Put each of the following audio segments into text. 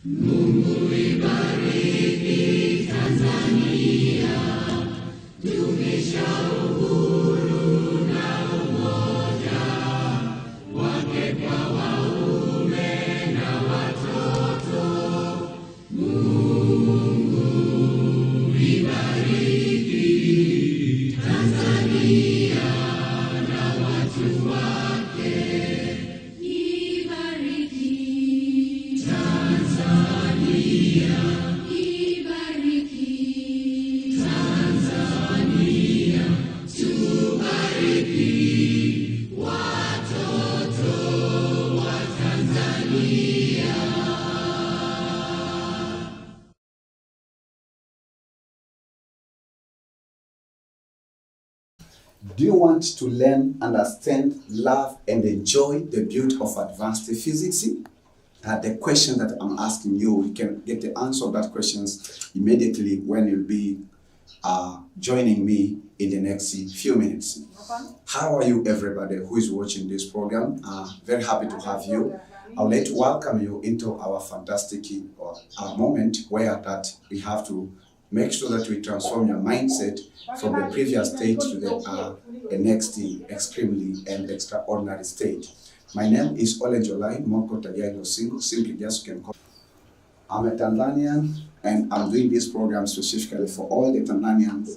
Mungu ibariki Tanzania, dumisha uhuru na umoja wake kwa waume na watoto. Mungu ibariki Tanzania na watu wake. Ibariki Tanzania, ibariki Tanzania, tubariki watoto wa Tanzania. Do you want to learn, understand, love, and enjoy the beauty of advanced physics? The question that I'm asking you can get the answer of that questions immediately when you'll be joining me in the next few minutes. How are you, everybody who is watching this program? Very happy to have you. I would like to welcome you into our fantastic moment where that we have to make sure that we transform your mindset from the previous state to the next extremely and extraordinary state. My name is Olenjolai, simply just you can call. I'm a Tanzanian and I'm doing this program specifically for all the Tanzanian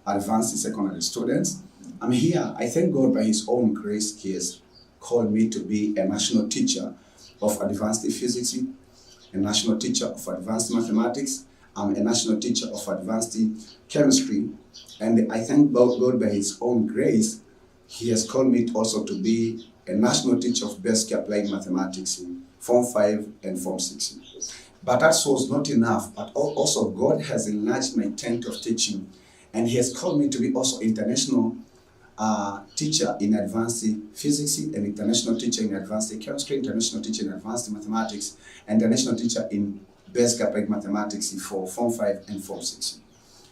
advanced secondary students. I'm here, I thank God by His own grace, He has called me to be a national teacher of advanced physics, a national teacher of advanced mathematics, I'm a national teacher of advanced chemistry, and I thank God by His own grace, He has called me also to be a national teacher of basic applied mathematics, Form 5 and Form 6. But that was not enough, but also God has enlarged my tent of teaching, and He has called me to be also international teacher in advanced physics, an international teacher in advanced chemistry, international teacher in advanced mathematics, and international teacher in basic applied mathematics for Form 5 and Form 6.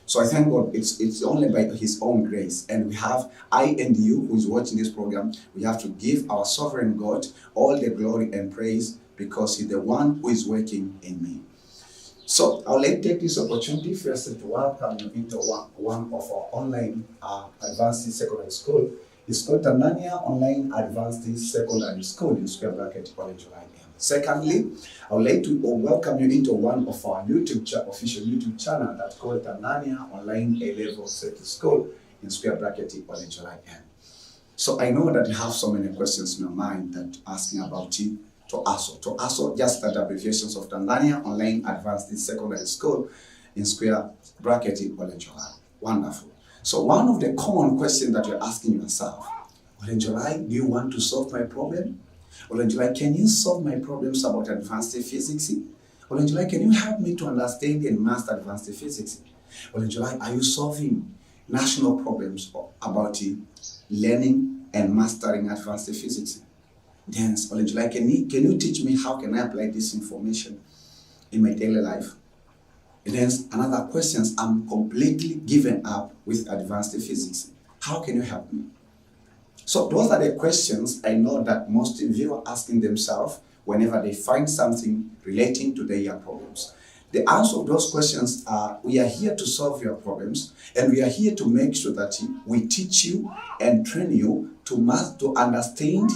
So I thank God it's only by His own grace. And we have, I and you who is watching this program, we have to give our sovereign God all the glory and praise because He's the one who is working in me. So I'll take this opportunity first to welcome you into one of our online advanced secondary school. It's called TANZANIA Online Advanced Secondary School in square bracket Olenjolai. Secondly, I would like to welcome you into one of our official YouTube channel that's called TANZANIA Online A-Level City School in square bracket Olenjolai. So I know that you have so many questions in your mind that asking about it. TASO, just the abbreviations of TANZANIA Online Advanced Secondary School in square bracket Olenjolai. Wonderful. So one of the common questions that you're asking yourself, Olenjolai, do you want to solve my problem? Olenjolai, can you solve my problems about advanced physics? Olenjolai, can you help me to understand and master advanced physics? Olenjolai, are you solving national problems about learning and mastering advanced physics? Then, Olenjolai, can you teach me how can I apply this information in my daily life? And then another question, I'm completely given up with advanced physics. How can you help me? So those are the questions I know that most of you are asking themselves whenever they find something relating to their problems. The answer to those questions are, we are here to solve your problems, and we are here to make sure that we teach you and train you to understand.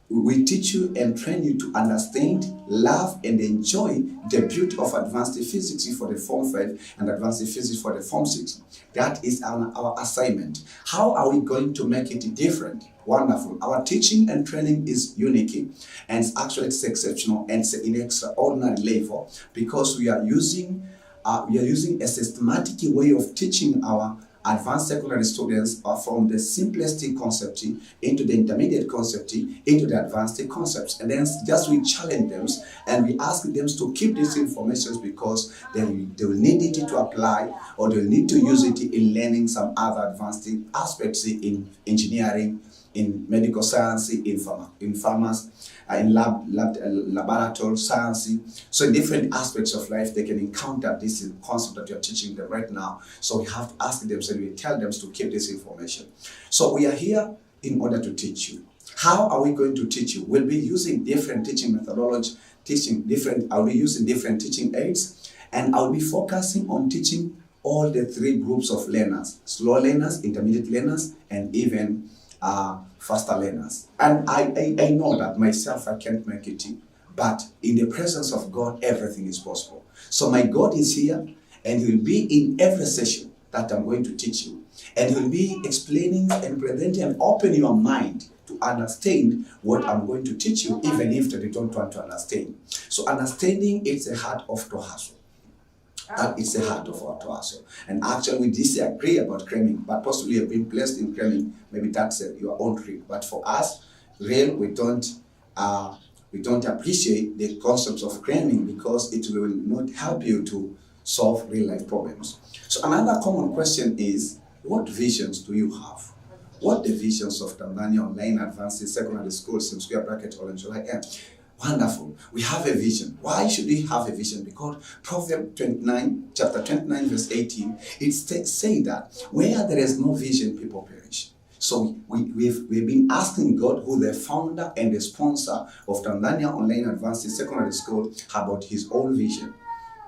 We teach you and train you to understand, love, and enjoy the beauty of advanced physics for the Form 5 and advanced physics for the Form 6. That is our assignment. How are we going to make it different? Wonderful. Our teaching and training is unique, and it's exceptional and it's in extraordinary level because we are using a systematic way of teaching our advanced secondary students are from the simplest concept into the intermediate concept into the advanced concepts, and then just we challenge them and we ask them to keep these informations because they will need it to apply or they will need to use it in learning some other advanced aspects in engineering, in medical science, in pharmacy, in laboratory science. So in different aspects of life, they can encounter this concept that you're teaching them right now. So we have to ask them, so we tell them to keep this information. So we are here in order to teach you. How are we going to teach you? We'll be using different teaching methodology, I'll be using different teaching aids, and I'll be focusing on teaching all the three groups of learners: slow learners, intermediate learners, and even faster learners. And I know that myself, I can't make it, but in the presence of God, everything is possible. So my God is here, and He will be in every session that I'm going to teach you. And He will be explaining and presenting and opening your mind to understand what I'm going to teach you, even if they don't want to understand. So understanding is the heart of Tohaso. It's the heart of our Tohaso. And actually we disagree about cramming, but possibly you've been blessed in cramming. Maybe that's your own trick. But for us, we don't appreciate the concepts of cramming because it will not help you to solve real life problems. So another common question is, what visions do you have? What the visions of Tanzania Online Advanced Secondary Schools in square bracket Olenjolai? Wonderful. We have a vision. Why should we have a vision? Because Proverbs 29, chapter 29, verse 18, it says that where there is no vision, people perish. So we've been asking God, who the founder and the sponsor of Tanzania Online Advanced Secondary School, about His own vision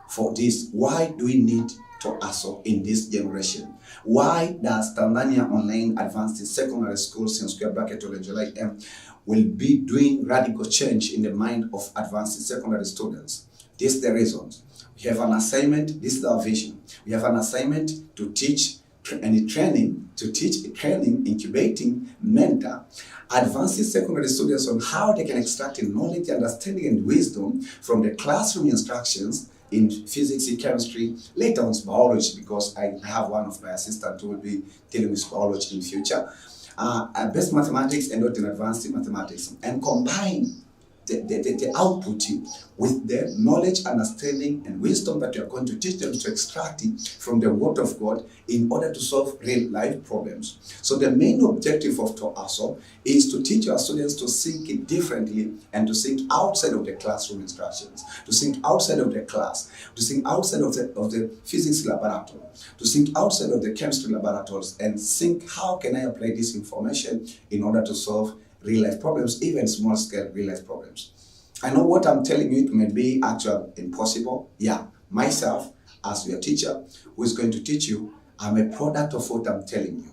for this. Why do we need Tohaso in this generation? Why does Tanzania Online Advanced Secondary Schools in square bracket Olenjolai will be doing radical change in the mind of advanced secondary students? This is the reason. We have an assignment. This is our vision. We have an assignment to teach training, incubating, mentor advanced secondary students on how they can extract knowledge, understanding, and wisdom from the classroom instructions in physics, chemistry, later on biology, because I have one of my assistants who will be dealing with biology in future, basic mathematics and not in advanced mathematics, and combine the output with the knowledge, understanding, and wisdom that you are going to teach them to extract it from the Word of God in order to solve real life problems. So the main objective of Tohaso is to teach our students to think it differently and to think outside of the classroom instructions, to think outside of the class, to think outside of the physics laboratory, to think outside of the chemistry laboratories, and think, how can I apply this information in order to solve real life problems, even small scale real life problems. I know what I'm telling you, it may be actually impossible. Yeah, myself, as your teacher who is going to teach you, I'm a product of what I'm telling you.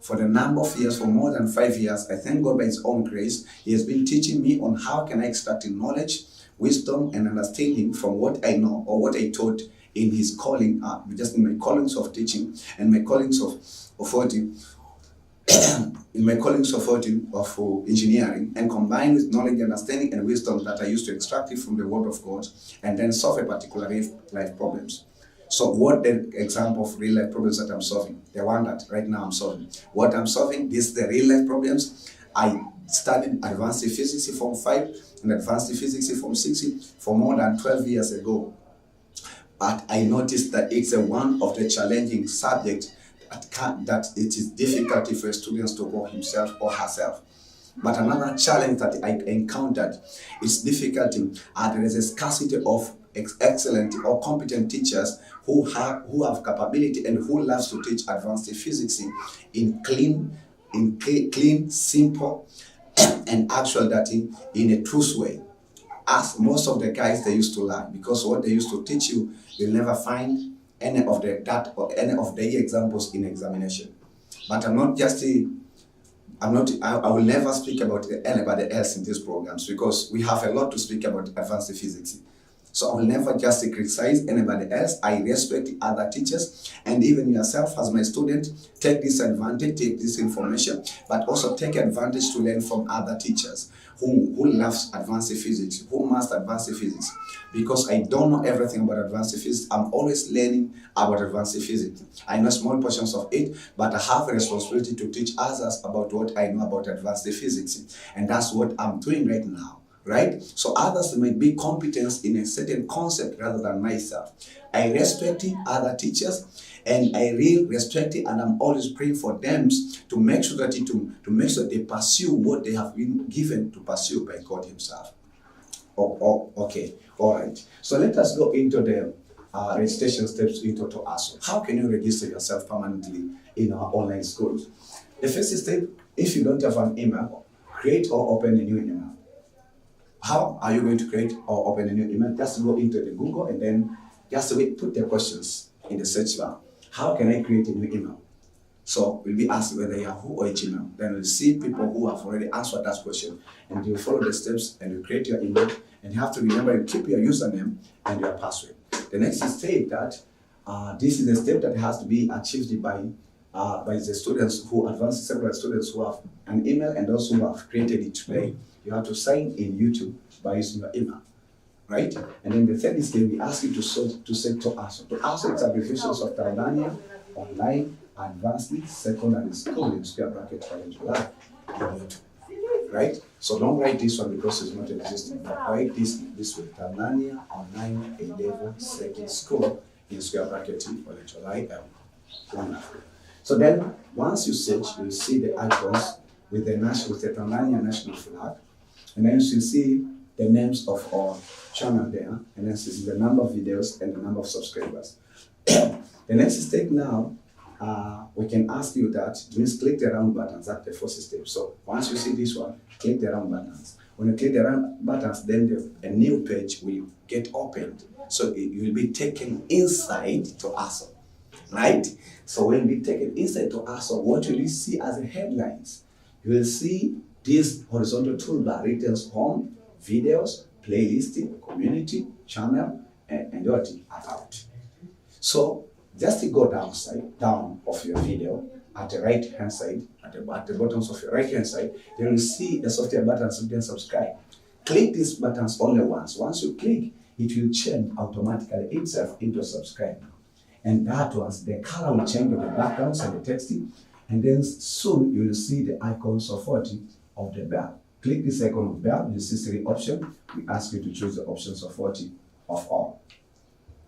For the number of years, for more than 5 years, I thank God by His own grace, He has been teaching me on how can I extract knowledge, wisdom, and understanding from what I know or what I taught in His calling, just in my callings of teaching and my callings of authority. In my callings of engineering, and combined with knowledge, understanding, and wisdom that I used to extract it from the Word of God, and then solve a particular life problems. So what the example of real life problems that I'm solving? The one that right now I'm solving. What I'm solving, this is the real life problems. I studied advanced physics Form 5 and advanced physics Form 6 for more than 12 years ago. But I noticed that it's one of the challenging subjects that it is difficult for students to go himself or herself. But another challenge that I encountered is difficulty. There is a scarcity of excellent or competent teachers who have capability and who loves to teach advanced physics in clean, simple, and actual that in a truth way. As most of the guys they used to learn, because what they used to teach you, you'll never find any of the examples in examination. But I will never speak about anybody else in these programs, because we have a lot to speak about advanced physics. So I will never just criticize anybody else. I respect the other teachers, and even yourself as my student, take this advantage, take this information, but also take advantage to learn from other teachers who loves advanced physics, who master advanced physics. Because I don't know everything about advanced physics, I'm always learning about advanced physics. I know small portions of it, but I have a responsibility to teach others about what I know about advanced physics. And that's what I'm doing right now. Right? So others might be competent in a certain concept rather than myself. I respect other teachers, and I really respect it, and I'm always praying for them to make sure that they pursue what they have been given to pursue by God Himself. Okay, all right. So let us go into the registration steps into Tohaso. How can you register yourself permanently in our online schools? The first step, if you don't have an email, create or open a new email. How are you going to create or open a new email? Just go into the Google and then just put the questions in the search bar. How can I create a new email? So we'll be asked whether Yahoo or Gmail. Then we'll see people who have already answered that question, and you follow the steps and you create your email. And you have to remember, you keep your username and your password. The next step that this is the step that has to be achieved by the students who advanced, several students who have an email and also who have created it today. You have to sign in YouTube by using your email, right? And then the third step, we ask you to send to us. To us, it's abbreviations of Tanzania, Online, Advanced Secondary School in square bracket Olenjolai, YouTube, right? So don't write this one because it's not existing. Write this way: Tanzania Online A-Level Second School in square bracket Olenjolai. Wonderful. So then, once you search, you'll see the icons with the Tanzania national flag, and then you see the names of our channel there, and then you see the number of videos and the number of subscribers. The next step now, we can ask you that, it means click the round buttons. That's the first step. So once you see this one, click the round buttons. When you click the round buttons, then a new page will get opened. So you will be taken inside to ASO, right? So when we take it inside to ASO, what will you see as the headlines? You will see this horizontal toolbar written home, videos, playlist, community, channel, and what about. So just to go down of your video at the right hand side, at the bottoms of your right hand side, you will see the software buttons written subscribe. Click these buttons only once. Once you click, it will change automatically itself into subscribe. And that was the color will change of the backgrounds and the texting. And then soon you will see the icons of the bell. Click this icon of bell, you see 3 options. We ask you to choose the options of of all.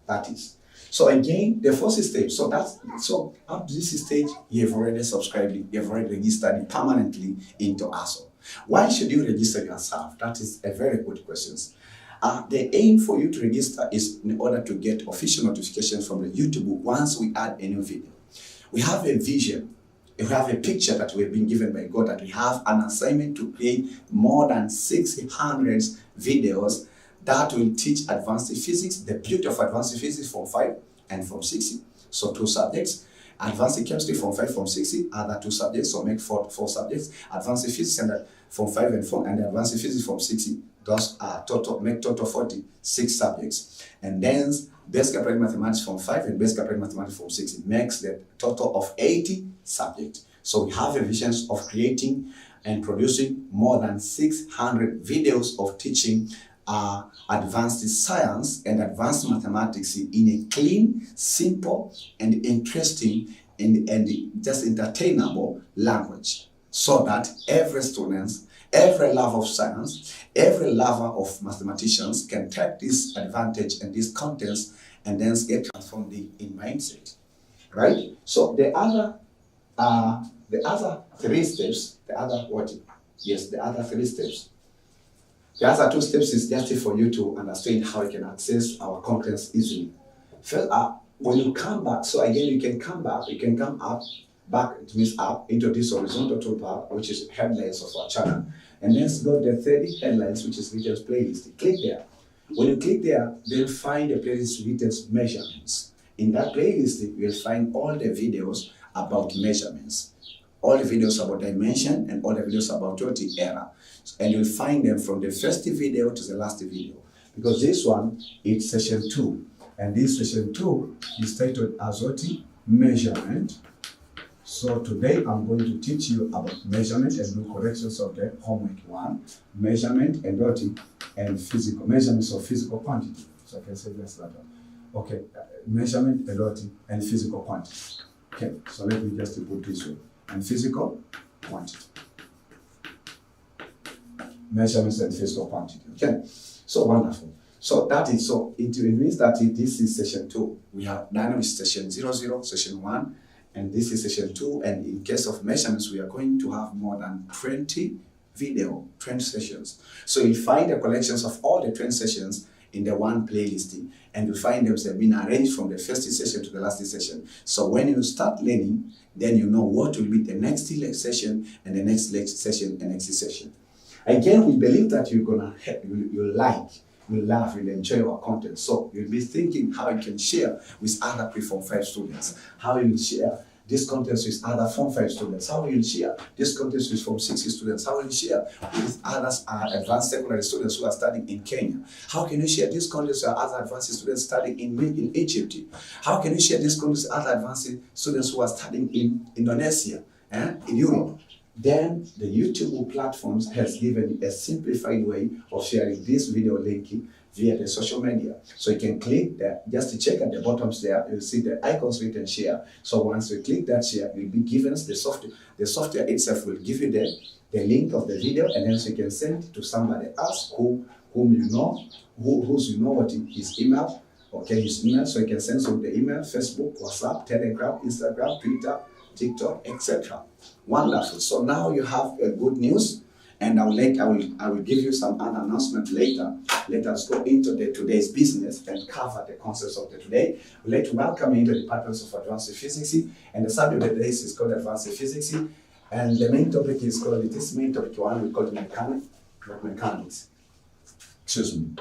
That is. So again, the first stage. So up to this stage, you've already subscribed, you've already registered permanently into ASO. Why should you register yourself? That is a very good question. The aim for you to register is in order to get official notifications from the YouTube once we add a new video. We have a vision, we have a picture that we've been given by God, that we have an assignment to create more than 600 videos that will teach advanced physics, the beauty of advanced physics from 5 and from 6. So 2 subjects. Advanced chemistry from 5 from 6, other 2 subjects, so make 4 subjects. Advanced physics and from 5 and 4, and advanced physics from 6. Those are make total 46 subjects. And then basic applied mathematics from 5 and basic applied mathematics from 6. It makes the total of 80 subjects. So we have a vision of creating and producing more than 600 videos of teaching advanced science and advanced mathematics in a clean, simple, and interesting and just entertainable language, so that every student, every lover of science, every lover of mathematicians can take this advantage and these contents and then get transformed in mindset, right? So the other 3 steps, the other 3 steps. The other 2 steps is just for you to understand how you can access our contents easily. First, when you come back, so again, you can come up, it means up into this horizontal toolbar, which is headlines of our channel. And then go to the 30 headlines, which is written playlist. Click there. When you click there, then find the playlist written measurements. In that playlist, you'll find all the videos about measurements, all the videos about dimension, and all the videos about error. And you'll find them from the first video to the last video. Because this one is session 2. And this session 2 is titled as measurement. So today I'm going to teach you about measurement and do corrections of the homework 1. Measurement and physical, measurements of physical quantity. So I can say this later. Okay, measurement and physical quantity. Okay, so let me just put this way. And physical quantity. Measurements and physical quantity. Okay, so wonderful. So that is, so it means that this is session 2. We have dynamic session 00, session 1, and this is session 2. And in case of measurements, we are going to have more than 20 sessions. So you'll find the collections of all the 20 sessions in the one playlist, and you'll find them have been arranged from the first session to the last session. So when you start learning, then you know what will be the next session and the next session and next session. Again, we believe that you're gonna you like, you love, you'll enjoy our content. So you'll be thinking how you can share with other pre-Form 5 students, how you'll share this content with other Form 5 students, how you'll share this content with Form 6 students, how you'll share with others advanced secondary students who are studying in Kenya. How can you share this content with other advanced students studying in Egypt? How can you share this content with other advanced students who are studying in Indonesia, in Europe? Then the YouTube platforms has given a simplified way of sharing this video link via the social media. So you can click there, just to check at the bottoms there, you'll see the icons written share. So once you click that share, you'll be given the software. The software itself will give you the link of the video, and then so you can send it to somebody else whom you know, whose you know what his email, okay, his email. So you can send them the email, Facebook, WhatsApp, Telegram, Instagram, Twitter, TikTok, etc. Wonderful. So now you have good news, and I will give you some other announcement later. Let us go into today's business and cover the concepts of the today. We'd like to welcome you into the departments of advanced physics, and the subject of the day is called advanced physics, and the main topic is called this main topic one we call mechanics. Excuse me.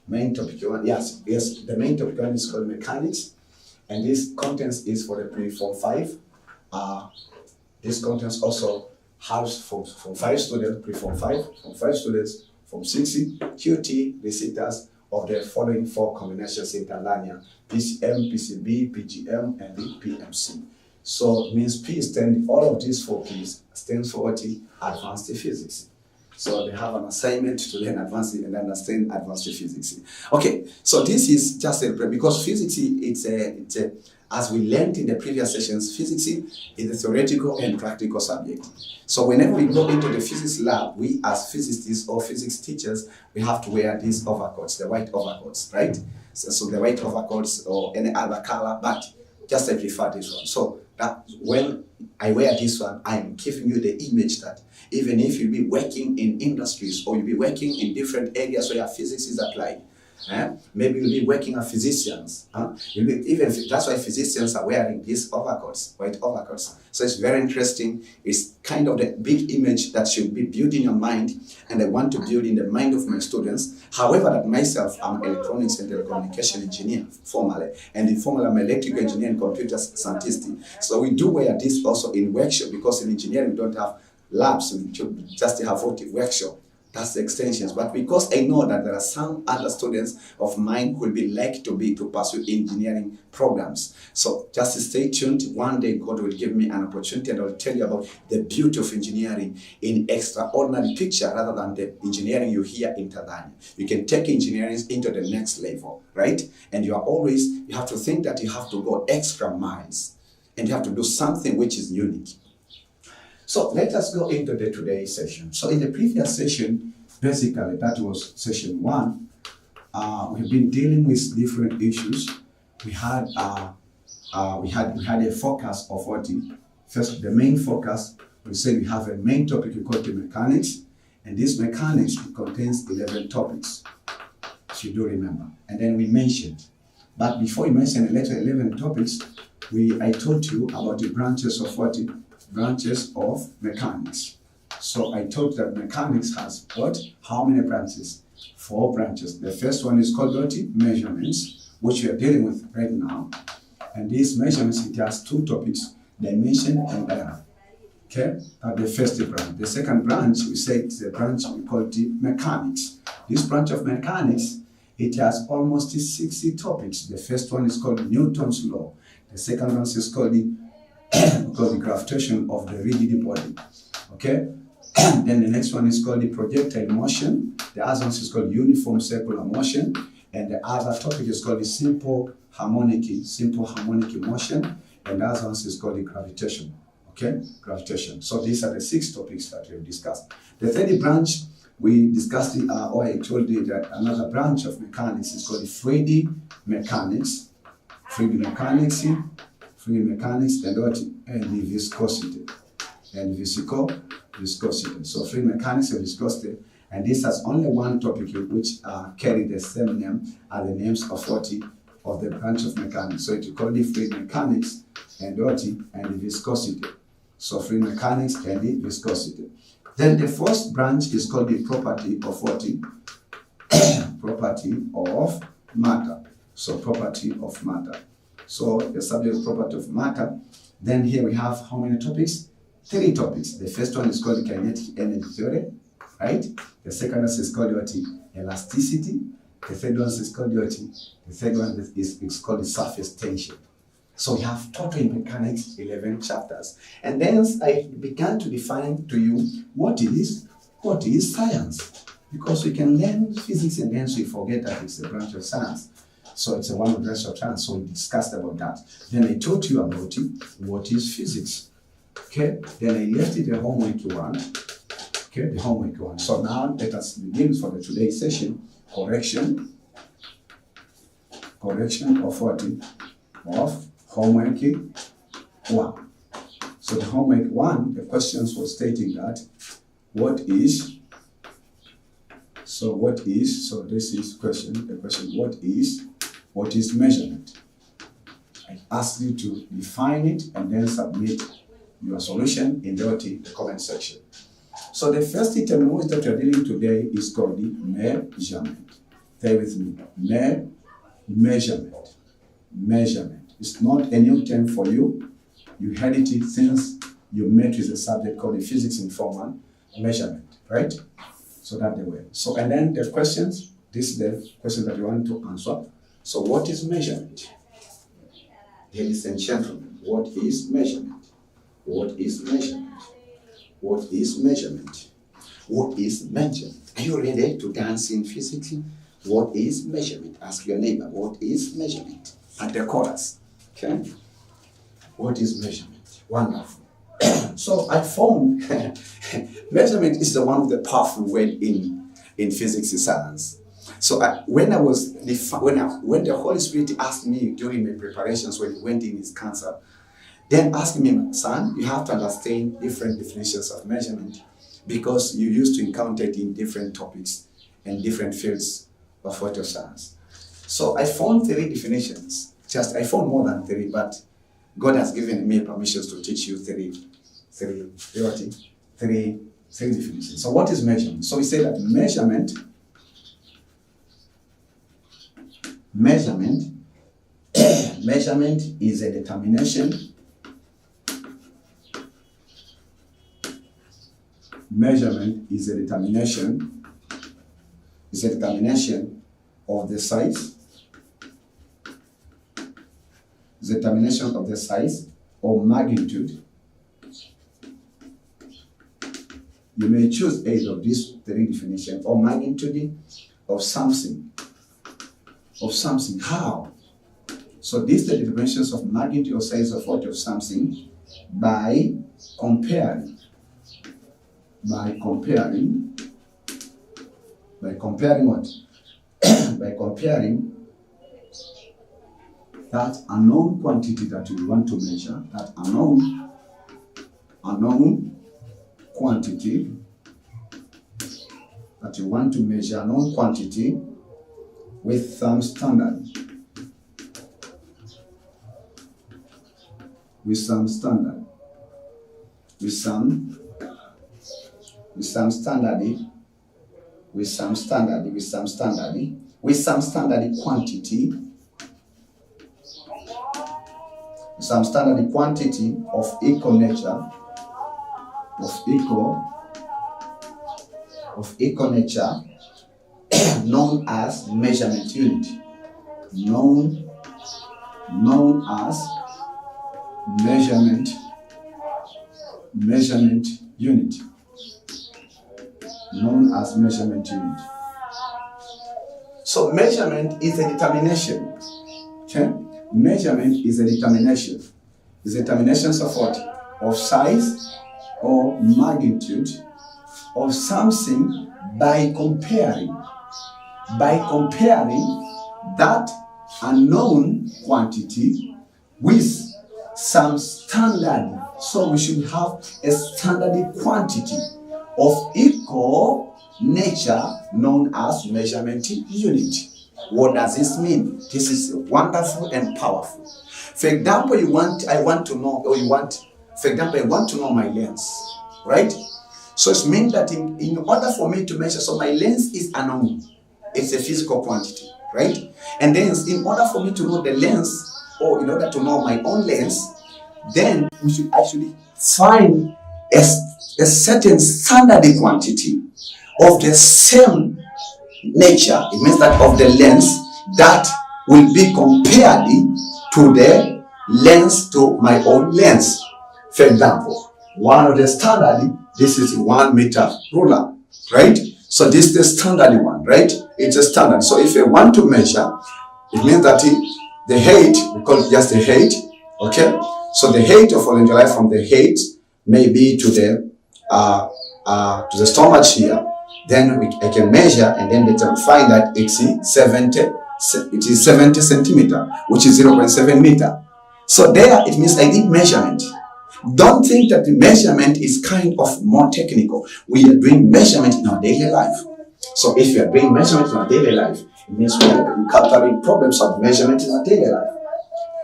Main topic one, yes. The main topic one is called mechanics, and this contents is for the pre-Form 5. This contents also has from 5 students, pre-Form 5, from 5 students, from 6 QT reciters of the following 4 combinations in Tanzania: PCM, PCB, PGM, and the PMC. So it means P stands, all of these 4 P's stands for what? Advanced physics. So they have an assignment to learn advanced and understand advanced physics. Okay, so this is just because physics, it's a as we learned in the previous sessions, physics is a theoretical and practical subject. So whenever we go into the physics lab, we as physicists or physics teachers, we have to wear these overcoats, the white overcoats, right? So the white overcoats or any other color, but just I prefer this one. So that when I wear this one, I'm giving you the image that even if you'll be working in industries or you'll be working in different areas where physics is applied, maybe you'll be working as physicians. That's why physicians are wearing these overcoats, white overcoats. So it's very interesting. It's kind of the big image that should be built in your mind, and I want to build in the mind of my students. However, that myself, I'm an electronics and telecommunication engineer formally, and informally I'm an electrical engineer and computer scientist. So we do wear this also in workshop, because in engineering we don't have labs, we just have workshop. That's the extensions. But because I know that there are some other students of mine who will be like to pursue engineering programs. So just stay tuned. One day God will give me an opportunity, and I will tell you about the beauty of engineering in extraordinary picture rather than the engineering you hear in Tanzania. You can take engineering into the next level, right? And you have to think that you have to go extra miles, and you have to do something which is unique. So let us go into the today's session. So in the previous session, basically that was session 1. We've been dealing with different issues. We had a focus of what? First, the main focus. We said we have a main topic we call the mechanics, and this mechanics it contains 11 topics, if you do remember. And then we mentioned, but before we mention the later 11 topics, I told you about the branches of what? Branches of mechanics. So I told that mechanics has what? How many branches? 4 branches. The first one is called what? Measurements, which we are dealing with right now. And these measurements, it has 2 topics: dimension and error. Okay? The first branch. The second branch, we say it's a branch we call the mechanics. This branch of mechanics, it has almost 60 topics. The first one is called Newton's law. The second one is called the gravitation of the rigid body. Okay? Then the next one is called the projectile motion. The other one is called uniform circular motion. And the other topic is called the simple harmonic motion. And the other one is called the gravitation. Okay? Gravitation. So these are the 6 topics that we have discussed. The third branch, we discussed it, or I told you that another branch of mechanics is called the fluid mechanics. Fluid mechanics, and what? And the viscosity. And viscosity. So fluid mechanics and viscosity. And this has only one topic which carry the same name as the names of what? Of the branch of mechanics. So it is called the fluid mechanics and what? And the viscosity. So fluid mechanics and the viscosity. Then the first branch is called the property of what? Property of matter. So property of matter. So the subject is property of matter. Then here we have how many topics? 3 topics. The first one is called kinetic energy theory, right? The second one is called what? Elasticity. The third one is called what? The third one is called the surface tension. So we have total in mechanics 11 chapters. And then I began to define to you what is science. Because we can learn physics and then we forget that it's a branch of science. So it's a one branch of science. So we discussed about that. Then I taught you about what is physics. Okay. Then I left it the homework 1. Okay, the homework 1. So now let us begin for the today's session. Correction of what? Of homework 1. So the homework 1, the questions were stating that so this is the question, what is measurement? I asked you to define it and then submit your solution in the comment section. So the first terminology that we are dealing today is called the measurement. Stay with me. Measurement. It's not a new term for you. You heard it since you met with a subject called the physics informal measurement, right? So that's the way. So and then the questions, this is the question that you want to answer. So what is measurement? Ladies and gentlemen, what is measurement? What is measurement? What is measurement? What is measurement? Are you ready to dance in physics? What is measurement? Ask your neighbor, what is measurement? At the chorus. Okay? What is measurement? Wonderful. So I found measurement is one of the powerful words in physics and science. So when the Holy Spirit asked me during my preparations when he went in his cancer, then asked me, son, you have to understand different definitions of measurement because you used to encounter it in different topics and different fields of water science. So I found 3 definitions. I found more than 3, but God has given me permissions to teach you 3 definitions. So what is measurement? So we say that measurement is a determination. Measurement is a determination of the size. Is a determination of the size or magnitude. You may choose either of these 3 definitions or magnitude of something. How? So these are the dimensions of magnitude or size of what of something by comparing what? By comparing that unknown quantity that you want to measure, that unknown quantity that you want to measure, unknown quantity with some standard. With some standard quantity of equal nature, known as measurement unit. Known as measurement unit. Known as measurement unit. So measurement is a determination. Okay? Measurement is a determination. It's a determination of what? Of size or magnitude of something by comparing that unknown quantity with some standard. So we should have a standard quantity of equal nature known as measurement unit. What does this mean? This is wonderful and powerful. For example, I want to know my length, right? So it means that in order for me to measure, so my length is unknown. It's a physical quantity, right? And then in order for me to know the length, or in order to know my own length, then we should actually find a certain standard quantity of the same nature. It means that of the length that will be compared to the length to my own length. For example, one of the standard, this is 1 meter ruler, right? So this is the standard one, right? It's a standard. So if I want to measure, it means that the height, we call it just the height, okay? So the height of Olenjolai from the height maybe to the stomach here, then I can measure, and then later we find that it's 70 centimeter, which is 0.7 meter. So there it means I did measurement. Don't think that the measurement is kind of more technical. We are doing measurement in our daily life. So if we are doing measurement in our daily life, it means we are encountering problems of measurement in our daily life.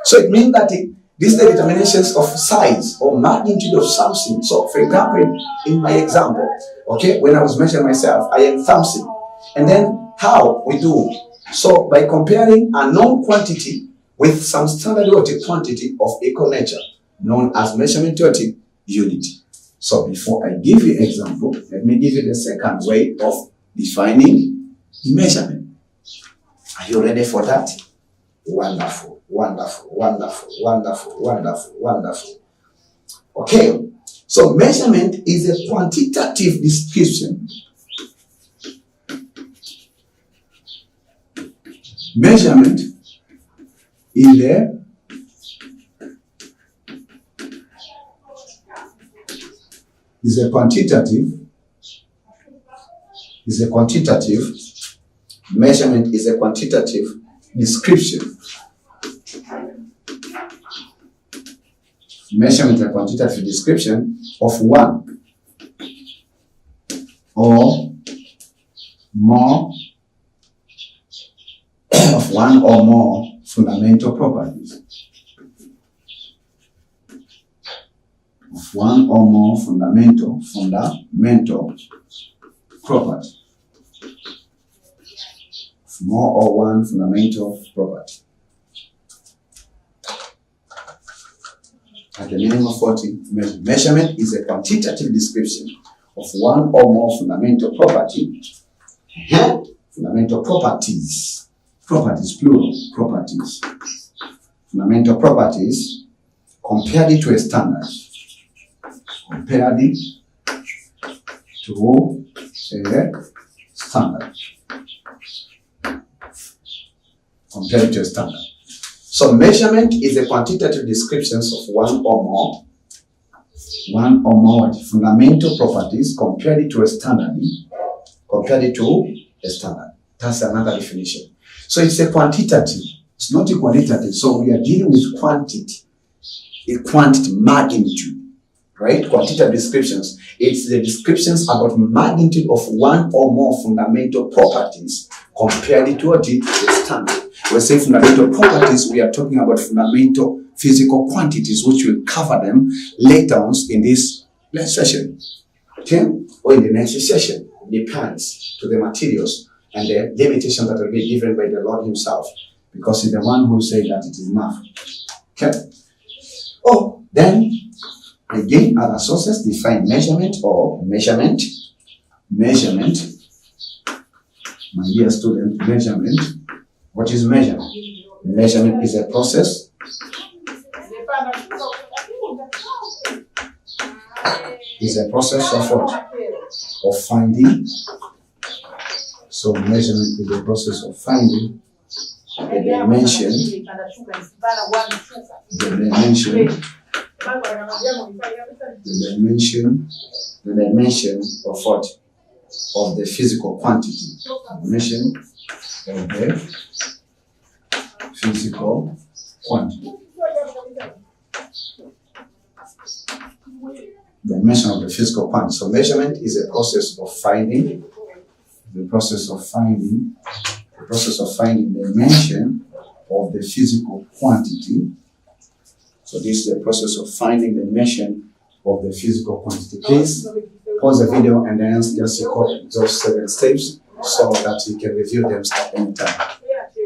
So it means that these are determinations of size or magnitude of something. So for example, in my example, okay, when I was measuring myself, I am something. And then how we do? So by comparing a known quantity with some standard quantity of equal nature, known as measurement unit. So before I give you an example, let me give you the second way of defining measurement. Are you ready for that? Wonderful, wonderful, wonderful, wonderful, wonderful, wonderful. Okay, so measurement is a quantitative description. Measurement is a quantitative. Measurement is a quantitative description. Measurement is a quantitative description of one or more fundamental properties. Of one or more fundamental property. More or one fundamental property. At the meaning of 40, measurement is a quantitative description of one or more fundamental property. Fundamental properties. Properties, plural, properties. Fundamental properties compared to a standard. Compared to a standard. So measurement is a quantitative description of one or more fundamental properties compared to a standard. That's another definition. So it's a quantitative. It's not a qualitative. So we are dealing with quantity, a quantity, magnitude. Right? Quantitative descriptions. It's the descriptions about magnitude of one or more fundamental properties compared to a standard. When we say fundamental properties, we are talking about fundamental physical quantities, which we'll cover them later on in this session. Okay? Or in the next session. Depends to the materials and the limitations that will be given by the Lord Himself. Because He's the one who said that it is enough. Okay? Oh, then again, other sources define measurement or measurement. Measurement. My dear student, measurement. What is measurement? Measurement is a process. Is a process of what? Of finding. So measurement is a process of finding the dimension of what? Of the physical quantity. Dimension of the physical quantity. Dimension of the physical quantity. So measurement is a process of finding. The process of finding the dimension of the physical quantity. So this is the process of finding the dimension of the physical quantity. Please pause the video and then just record those 7 steps so that you can review them at any time.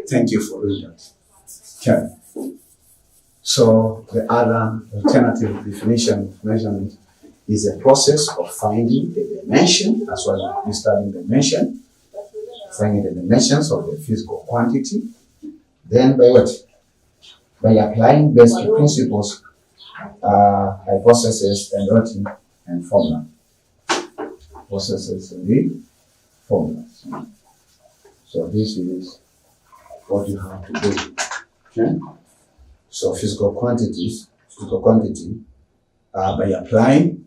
Thank you for doing that. Okay. So the other alternative definition of measurement is a process of finding the dimension. That's why we're studying dimension. Finding the dimensions of the physical quantity. Then by what? By applying basic principles, hypotheses, and routine and formula. Processes and the formulas. So this is what you have to do. Okay? So physical quantity, by applying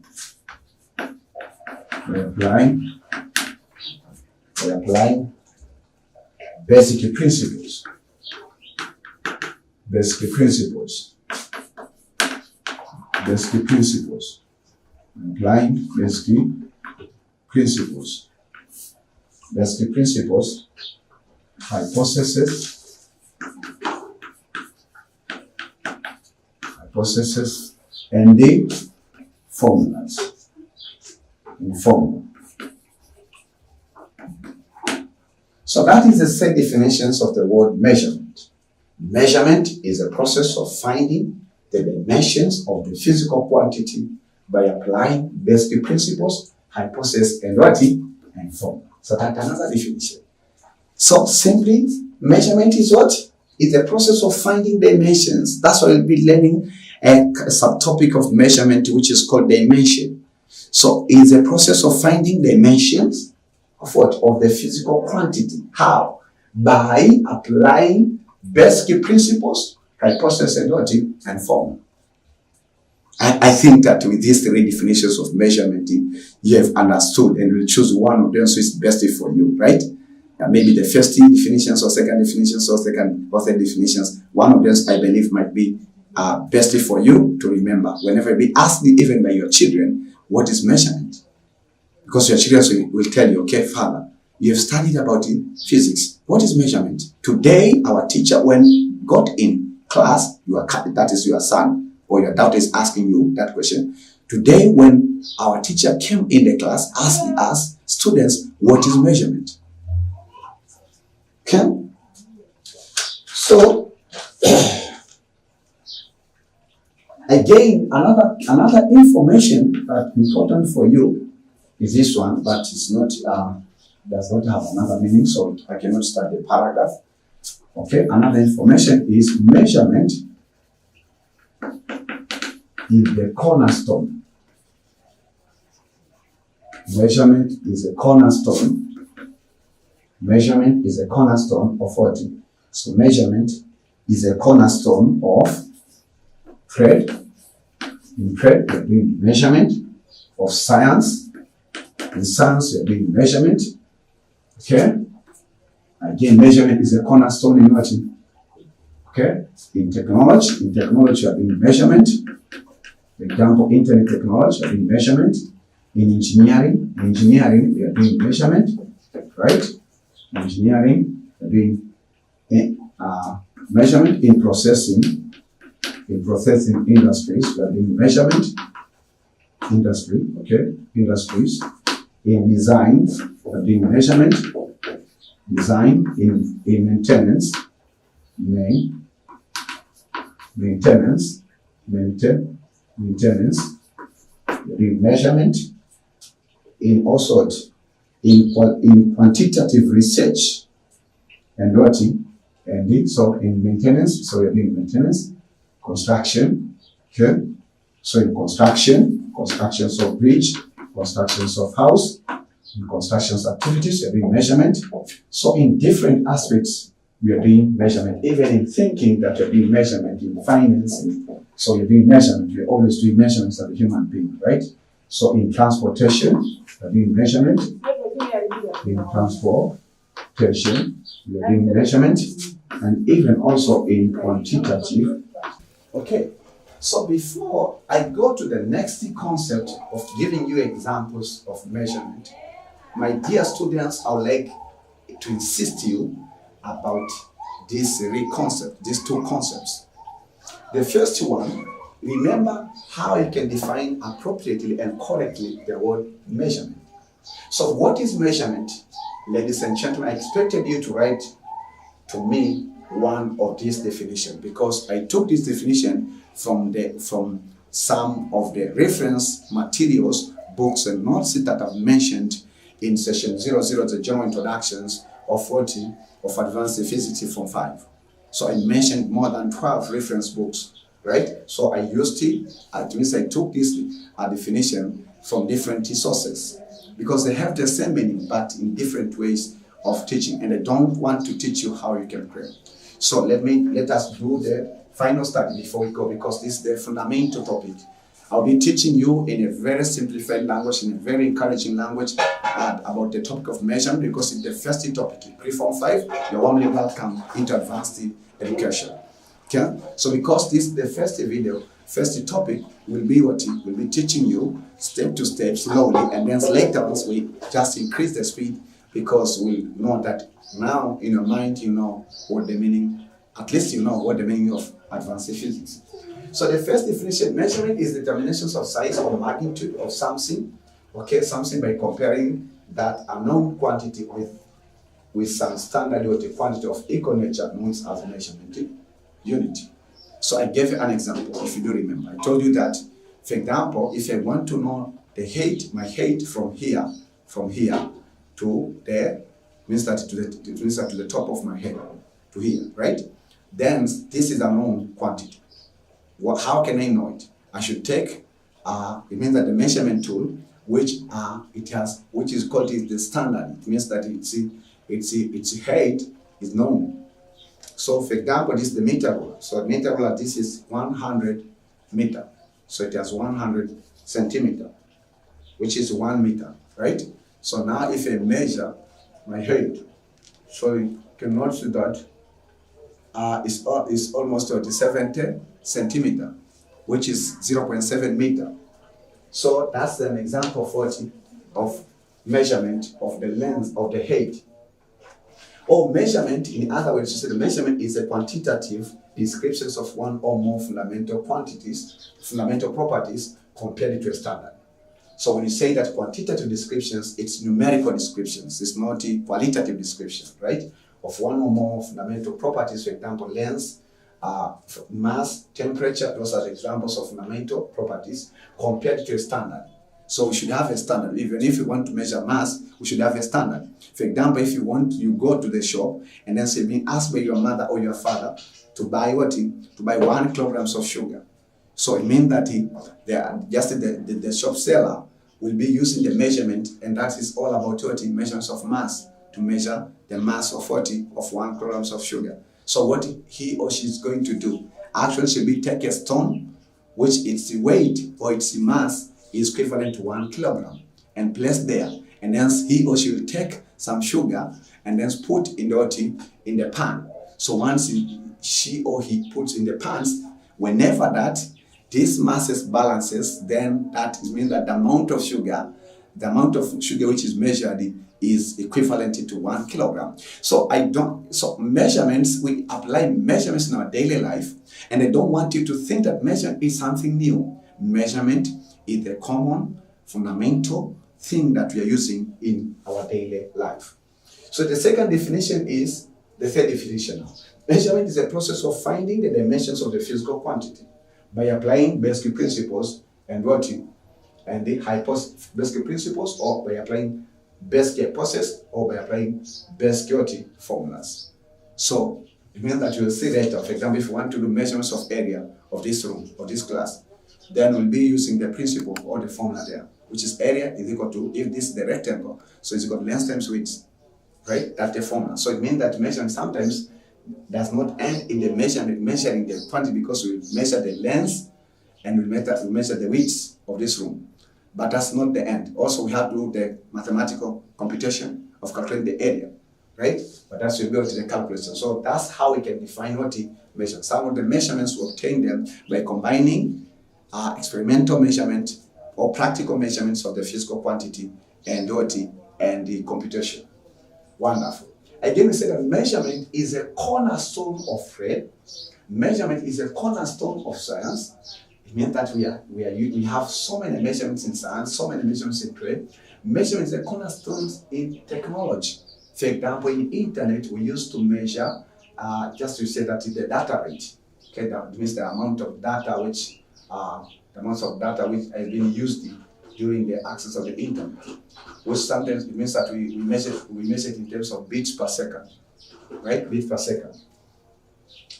basic principles. Basic principles. Applying basic principles. Basic principles, hypotheses, and the formulas. So that is the set definitions of the word measurement. Measurement is a process of finding the dimensions of the physical quantity by applying basic principles, hypotheses, and routine and formula. So that's another definition. So simply, measurement is what? It's a process of finding dimensions. That's why we'll be learning a subtopic of measurement, which is called dimension. So it's a process of finding dimensions of what? Of the physical quantity. How? By applying basic principles, hypothesis, and logic, and formula. And I think that with these 3 definitions of measurement, you have understood and will choose one of them so it's best for you, right? Maybe the first 2 definitions or second definitions or third definitions, one of them I believe might be best for you to remember. Whenever we ask even by your children, what is measurement? Because your children will tell you, okay, Father, you have studied about physics. What is measurement? Today, our teacher, when got in class, that is your son, or your daughter is asking you that question. Today, when our teacher came in the class, asking us, students, what is measurement? Okay? So, again, another information that's important for you is this one, but it's not, does not have another meaning, so I cannot start the paragraph. Okay, another information is measurement is the cornerstone. Measurement is a cornerstone. Measurement is a cornerstone of what? So measurement is a cornerstone of trade. In trade, we are doing measurement. Of science. In science, we are doing measurement. Okay? Again, measurement is a cornerstone in what? Okay? In technology, we are doing measurement. For example, internet technology, we are doing measurement. In engineering, we are doing measurement. Right? Engineering, we are doing measurement. In processing industries, we are doing measurement. Industries. In design, we are doing measurement. Design. In maintenance, maintenance, we are doing measurement. In also in quantitative research and routine, and so in maintenance, so we are doing maintenance. Construction, okay. So in constructions of bridge, constructions of house, in constructions activities, we are doing measurement. So in different aspects, we are doing measurement. Even in thinking that you're doing measurement, in finance, so you're doing measurement. We're always doing measurements as a human being, right? So in transportation, we're doing measurement. In transportation, we're doing measurement. And even also in quantitative. Okay, so before I go to the next concept of giving you examples of measurement, my dear students, I would like to insist you about these 2 concepts. The first one remember how you can define appropriately and correctly the word measurement. So what is measurement? Ladies and gentlemen, I expected you to write to me one of these definitions, because I took this definition from some of the reference materials, books and notes that I've mentioned in session 00, the general introductions of 40 of advanced physics from 5. So I mentioned more than 12 reference books, right? So I used it, it means I took this definition from different sources, because they have the same meaning but in different ways of teaching, and I don't want to teach you how you can pray. So let us do the final study before we go, because this is the fundamental topic. I'll be teaching you in a very simplified language, in a very encouraging language, about the topic of measurement, because it's the first topic. Pre-Form 5, you're warmly welcome into advanced education. Okay? So because this is the first video, first topic will be what we'll be teaching you step to step, slowly, and then later on we just increase the speed, because we know that now in your mind you know what the meaning, at least you know what the meaning of advanced physics. So the first definition, measurement is determinations of size or magnitude of something, okay, something by comparing that unknown quantity with some standard or the quantity of equal nature known as measurement unit. So I gave you an example, if you do remember. I told you that, for example, if I want to know the height, my height from here to there, means that to the top of my head, to here, right? Then this is a known quantity. How can I know it? I should take, it means that the measurement tool, which is called the standard. It means that its height is known. So for example, this is the meter ruler. So the meter ruler, this is 100 meter. So it has 100 centimeter, which is 1 meter, right? So now if I measure my height, so you can notice that it's almost 70 centimeter, which is 0.7 meter. So that's an example 40 of measurement of the length of the height. Or measurement, in other words, you say the measurement is a quantitative descriptions of one or more fundamental quantities, fundamental properties compared to a standard. So when you say that quantitative descriptions, it's numerical descriptions, it's not a qualitative description, right? Of one or more fundamental properties, for example, length, mass, temperature, those are examples of fundamental properties compared to a standard. So we should have a standard. Even if you want to measure mass, we should have a standard. For example, if you go to the shop and then say, being asked by your mother or your father to buy what? To buy 1 kilogram of sugar. So it means that the shop seller will be using the measurement, and that is all about what? Measurements of mass, to measure the mass of 1 kilogram of sugar. So what he or she is going to do, actually should be take a stone, which its weight or its mass is equivalent to 1 kilogram, and place there. And then he or she will take some sugar and then put in the pan. So once she or he puts in the pans, whenever that this masses balances, then that means that the amount of sugar which is measured is equivalent to 1 kilogram. So measurements, we apply measurements in our daily life, and I don't want you to think that measurement is something new. Measurement is the common, fundamental thing that we are using in our daily life. So the second definition is the third definition now. Measurement is a process of finding the dimensions of the physical quantity by applying basic principles and the basic principles, or by applying basic hypothesis, or by applying basic formulas. So it means that you will see later, for example, if you want to do measurements of area of this room or this class, then we'll be using the principle or the formula there, which is area is equal to, if this is the rectangle, so it's equal to length times width, right? That's the formula. So it means that measurement sometimes does not end in the measuring the quantity, because we measure the length and we measure the width of this room. But that's not the end. Also, we have to do the mathematical computation of calculating the area, right? But that's will go to the calculation. So that's how we can define what we measure. Some of the measurements we obtain them by combining experimental measurement or practical measurements of the physical quantity and the computation. Wonderful. Again, we say that measurement is a cornerstone of faith. Measurement is a cornerstone of science. It means that we have so many measurements in science, so many measurements in trade. Measurements are cornerstones in technology. For example, in internet, we used to measure, just to say that the data rate. Okay, that means the amount of data which has been used during the access of the internet. Which sometimes it means that we measure it in terms of bits per second, right? Bit per second.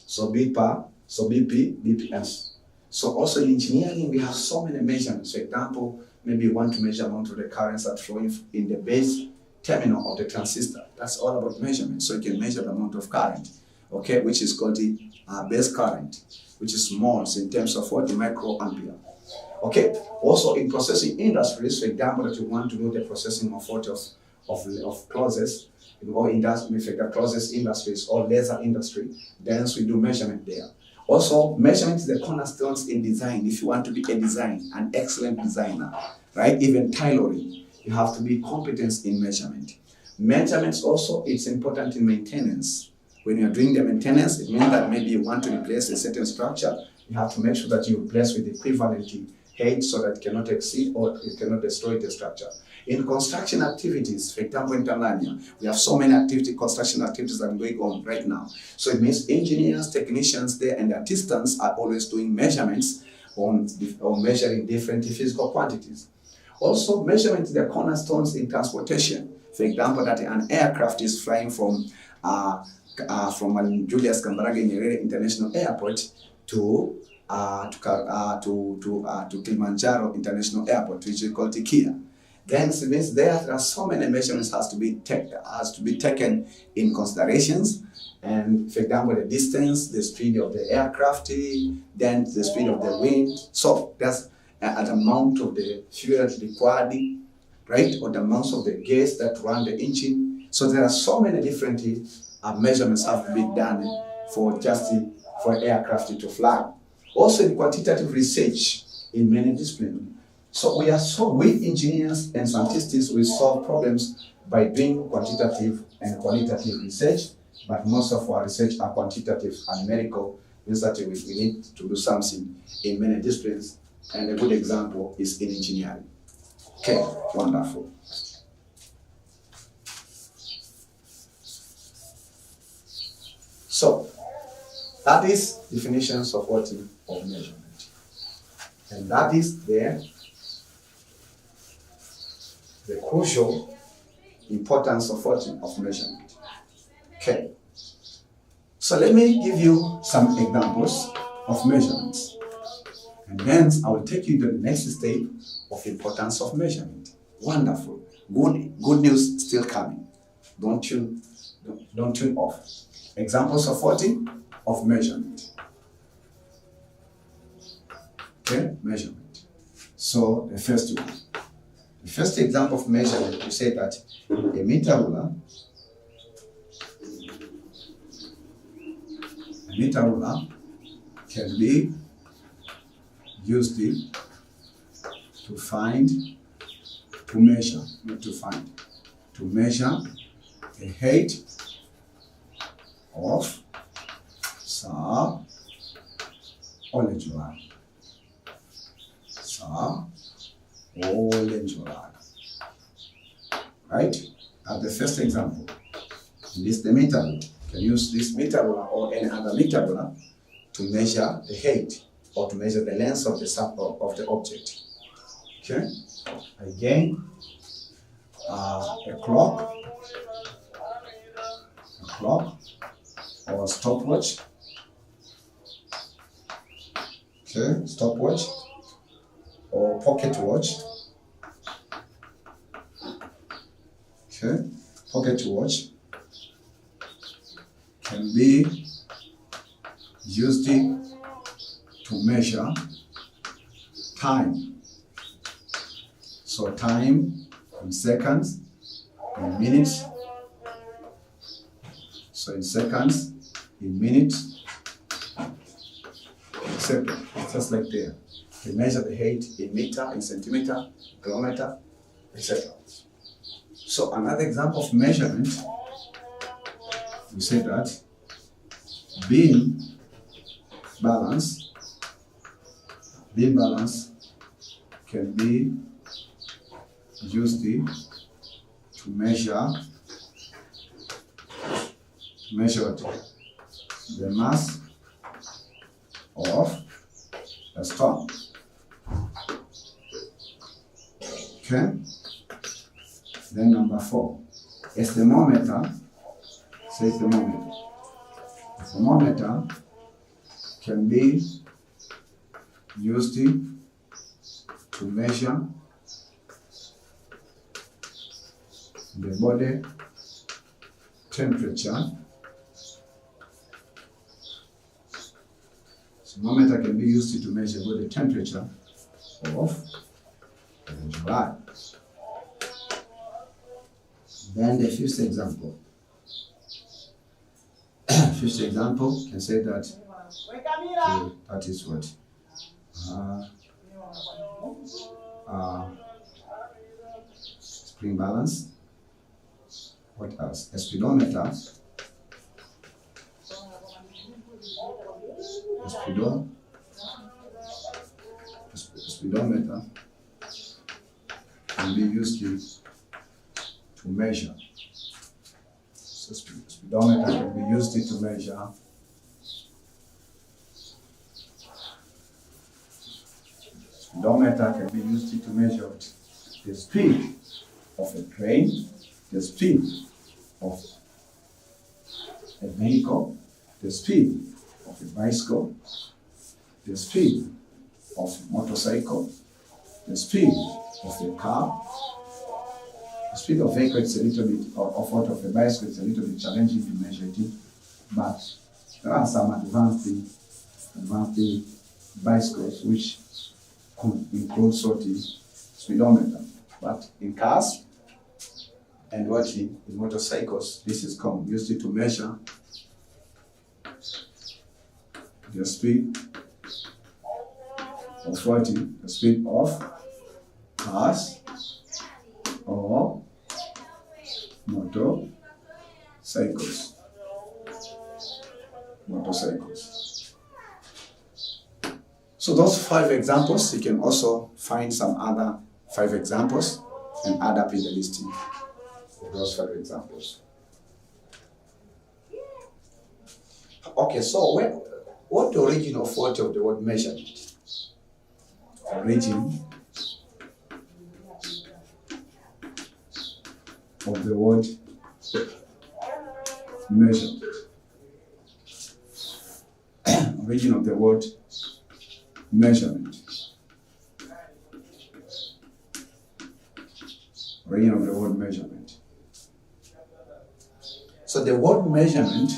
So BP, BPS. So also in engineering, we have so many measurements. For example, maybe you want to measure amount of the currents that flowing in the base terminal of the transistor. That's all about measurement. So you can measure the amount of current, okay, which is called the base current, which is moles in terms of what the microampere. Okay. Also in processing industries, for example, that you want to do the processing of clothes, or process industries or laser industry, then we do measurement there. Also, measurement is the cornerstones in design. If you want to be an excellent designer, right? Even tailoring, you have to be competent in measurement. Measurements also, it's important in maintenance. When you're doing the maintenance, it means that maybe you want to replace a certain structure, you have to make sure that you replace with equivalent height so that it cannot exceed or it cannot destroy the structure. In construction activities, for example, in Tanzania, we have so many construction activities that are going on right now. So it means engineers, technicians there, and artisans are always doing measurements on measuring different physical quantities. Also, measurements are the cornerstones in transportation. For example, that an aircraft is flying from Julius Kambarage Nyerere International Airport to Kilimanjaro International Airport, which is called Kia. Then it means there are so many measurements has to be taken in considerations. And for example, the distance, the speed of the aircraft, then the speed of the wind. So that's an amount of the fuel required, right? Or the amount of the gas that run the engine. So there are so many different measurements have to be done for aircraft to fly. Also in quantitative research in many disciplines. So we engineers and scientists, we solve problems by doing quantitative and qualitative research, but most of our research are quantitative and numerical, means that we need to do something in many disciplines, and a good example is in engineering. Okay, wonderful. So that is definitions of measurement, and that is the crucial importance of measurement. Okay. So let me give you some examples of measurements, and then I will take you to the next step of importance of measurement. Wonderful. Good news still coming. Don't tune off. Examples of measurement. Okay, measurement. So the first one. The first example of measurement, we say that a meter ruler can be used to measure the height of Sir Olenjolai. Right? As the first example, this the meter ruler. You can use this meter ruler or any other meter ruler to measure the height or to measure the length of the object. Okay? Again, a clock or a stopwatch. Okay, stopwatch or pocket watch. Okay, pocket watch can be used to measure time. So time in seconds, in minutes. So in seconds, in minutes, etc. It's just like there. You measure the height in meter, in centimeter, kilometer, etc. So another example of measurement, we say that beam balance beam balance can be used to measure the mass of a stone. Okay. Then number 4, a thermometer. Say thermometer. A thermometer can be used to measure the body temperature. Thermometer can be used to measure body temperature of Olenjolai. Then the fifth example. Fifth example can say that that is what? Spring balance. What else? A speedometer. A speedometer can be used to measure. So speedometer can be used to measure the speed of a train, the speed of a vehicle, the speed of a bicycle, the speed of a motorcycle, the speed of a car. The speed of vehicle is a little bit, of a bicycle is a little bit challenging to measure it, but there are some advanced bicycles which could include sort of speedometer. But in cars and in motorcycles, this is used to measure the speed of the speed of cars or motorcycles. So those 5 examples, you can also find some other 5 examples and add up in the listing of those 5 examples. Okay, so what the origin of the word measurement? Origin of the word measurement. Origin of the word measurement. Origin of the word measurement. So the word measurement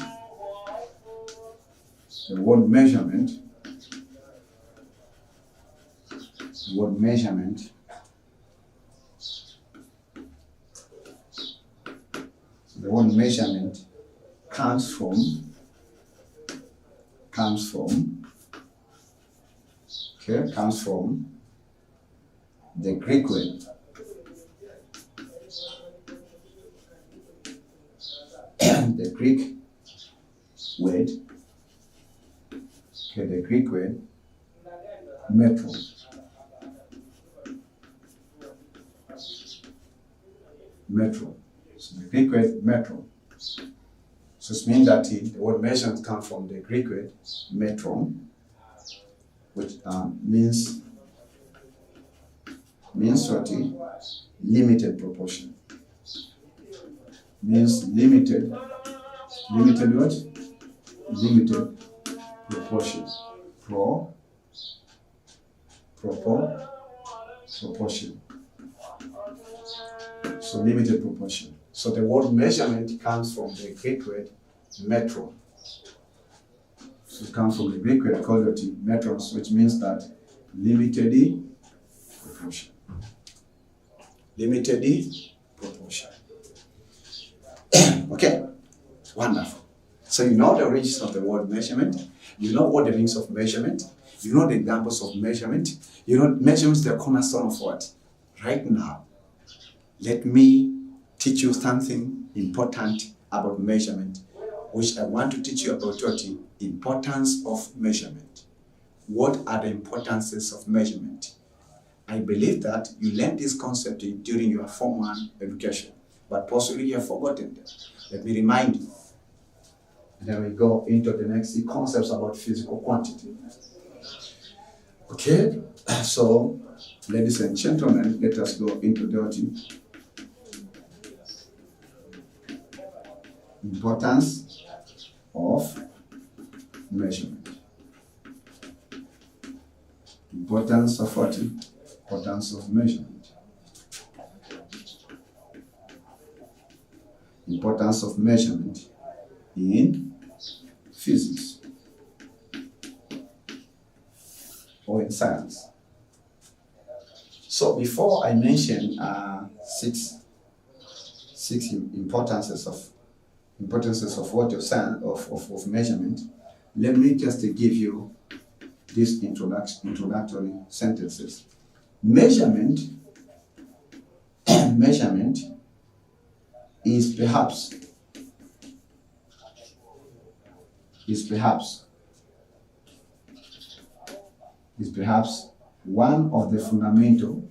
comes from the Greek word. The Greek word metro. So the Greek word metro. So it means that the word measurement comes from the Greek word metron, which means what? Limited proportion. Means limited what? Limited proportion. Proportion. So limited proportion. So the word measurement comes from the Greek word metron. So it comes from the Greek word called metros, which means that limited proportion. Okay, wonderful. So you know the origins of the word measurement. You know what the means of measurement. You know the examples of measurement. You know measurement is the cornerstone of what? Right now, let me teach you something important about measurement, which I want to teach you about what? Importance of measurement. what are the importances of measurement? I believe that you learned this concept during your Form 1 education, but possibly you have forgotten them. Let me remind you. And then we go into the next concepts about physical quantity. Okay, so ladies and gentlemen, let us go into the importance of measurement. Importance of what? Importance of measurement. Importance of measurement in physics or in science. So before I mention six importances of what of science of measurement, let me just give you these introductory sentences. Measurement is perhaps one of the fundamental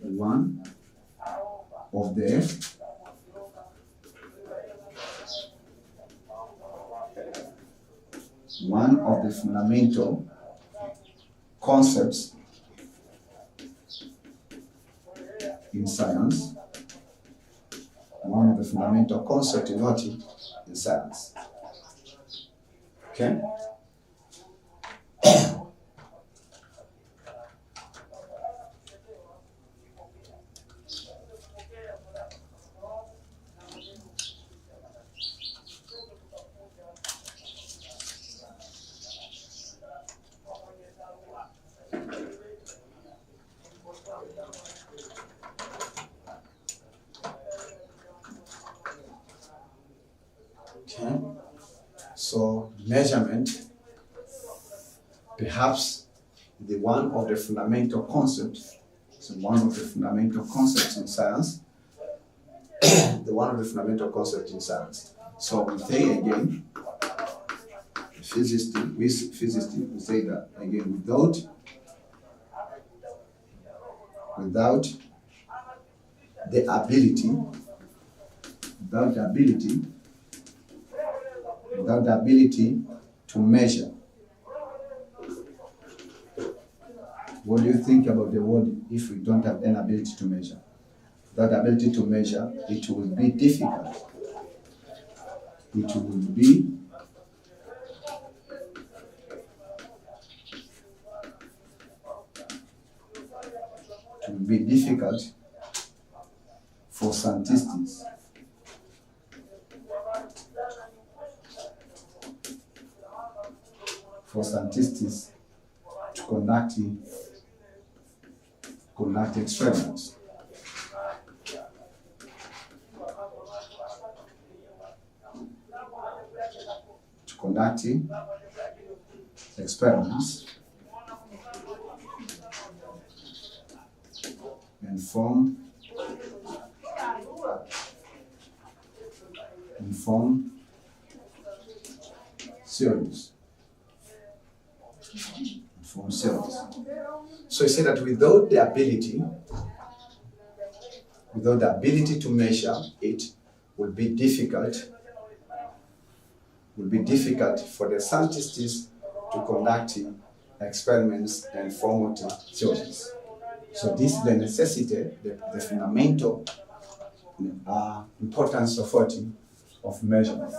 concepts in science. One of the fundamental concepts in science. Okay? Okay, so measurement, perhaps one of the fundamental concepts in science. One of the fundamental concepts in science. So we say again, physicists we say that again, without the ability to measure. What do you think about the world if we don't have an ability to measure? Without the ability to measure, it will be difficult. It will be difficult for scientists to conduct experiments. And form series. So he said that without the ability to measure, it will be difficult for the scientists to conduct experiments and form theories. So this is the necessity, the fundamental importance of measurement.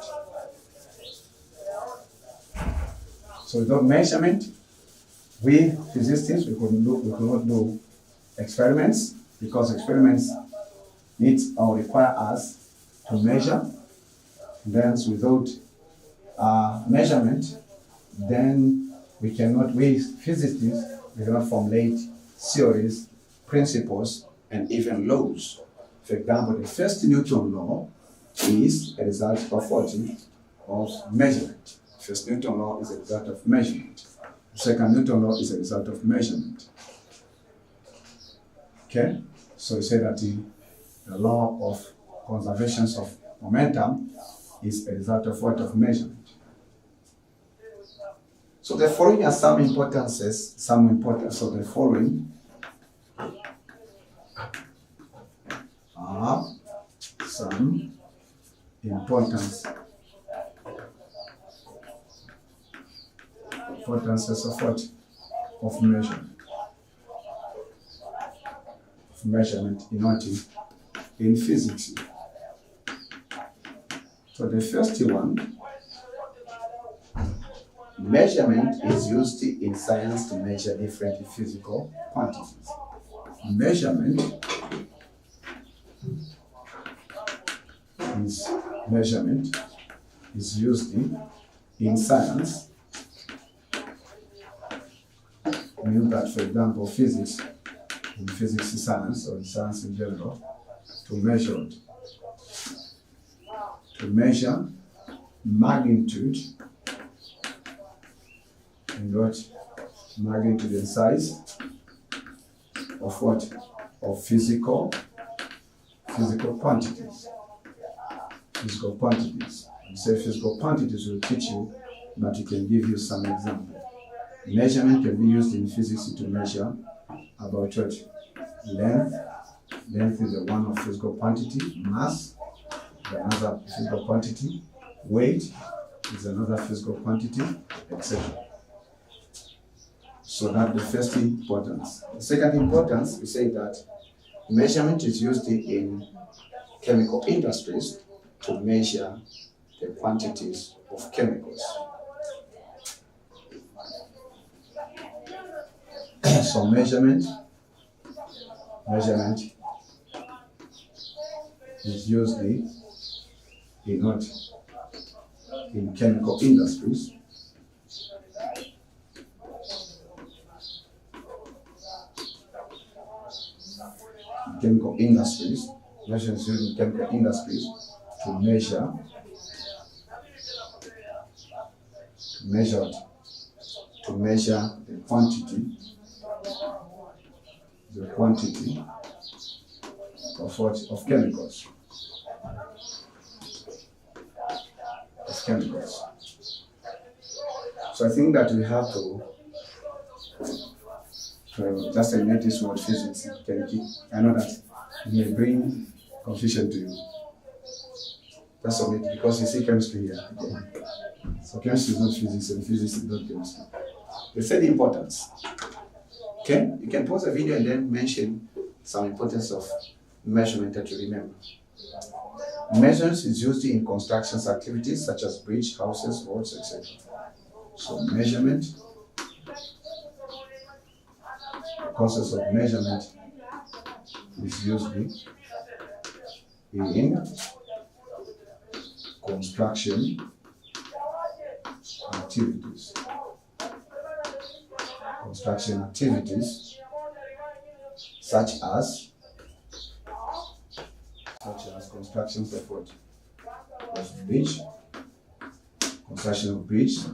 So without measurement, we physicists we could not do experiments, because experiments need or require us to measure. Then without measurement, then we physicists cannot formulate theories, principles, and even laws. For example, the first Newton law is a result of what? Of measurement. First Newton law is a result of measurement. Second Newton law is a result of measurement. Okay? So we say that the law of conservation of momentum is a result of what? Of measurement. So the following are some importances, some importance of the following are some importances of what? Of measurement. Of measurement in what? In physics. So the first one, measurement is used in science to measure different physical quantities. Measurement is used in science. Means that, for example, physics, in physics science or in science in general, to measure magnitude and what? Magnitude and size of what? Of physical quantities. Physical quantities. You say physical quantities will teach you, but it can give you some example. Measurement can be used in physics to measure about what? Length. Length is the one of physical quantity. Mass, the other physical quantity. Weight is another physical quantity, etc. So that's the first importance. The second importance, we say that measurement is used in chemical industries to measure the quantities of chemicals. So measurement is used in what? In chemical industries. Measurement is used in chemical industries to measure the quantity of what? Of chemicals. So I think that we have to just admit this word physics. I know that it may bring confusion to you. Just admit, because you see chemistry here. Okay. So chemistry is not physics and physics is not chemistry. The third importance. Okay? You can pause the video and then mention some importance of measurement that you remember. Measurements is used in construction activities such as bridge, houses, roads, etc. So measurement, the process of measurement is used in construction activities. Construction activities such as constructions of what? Of bridge, construction of bridges,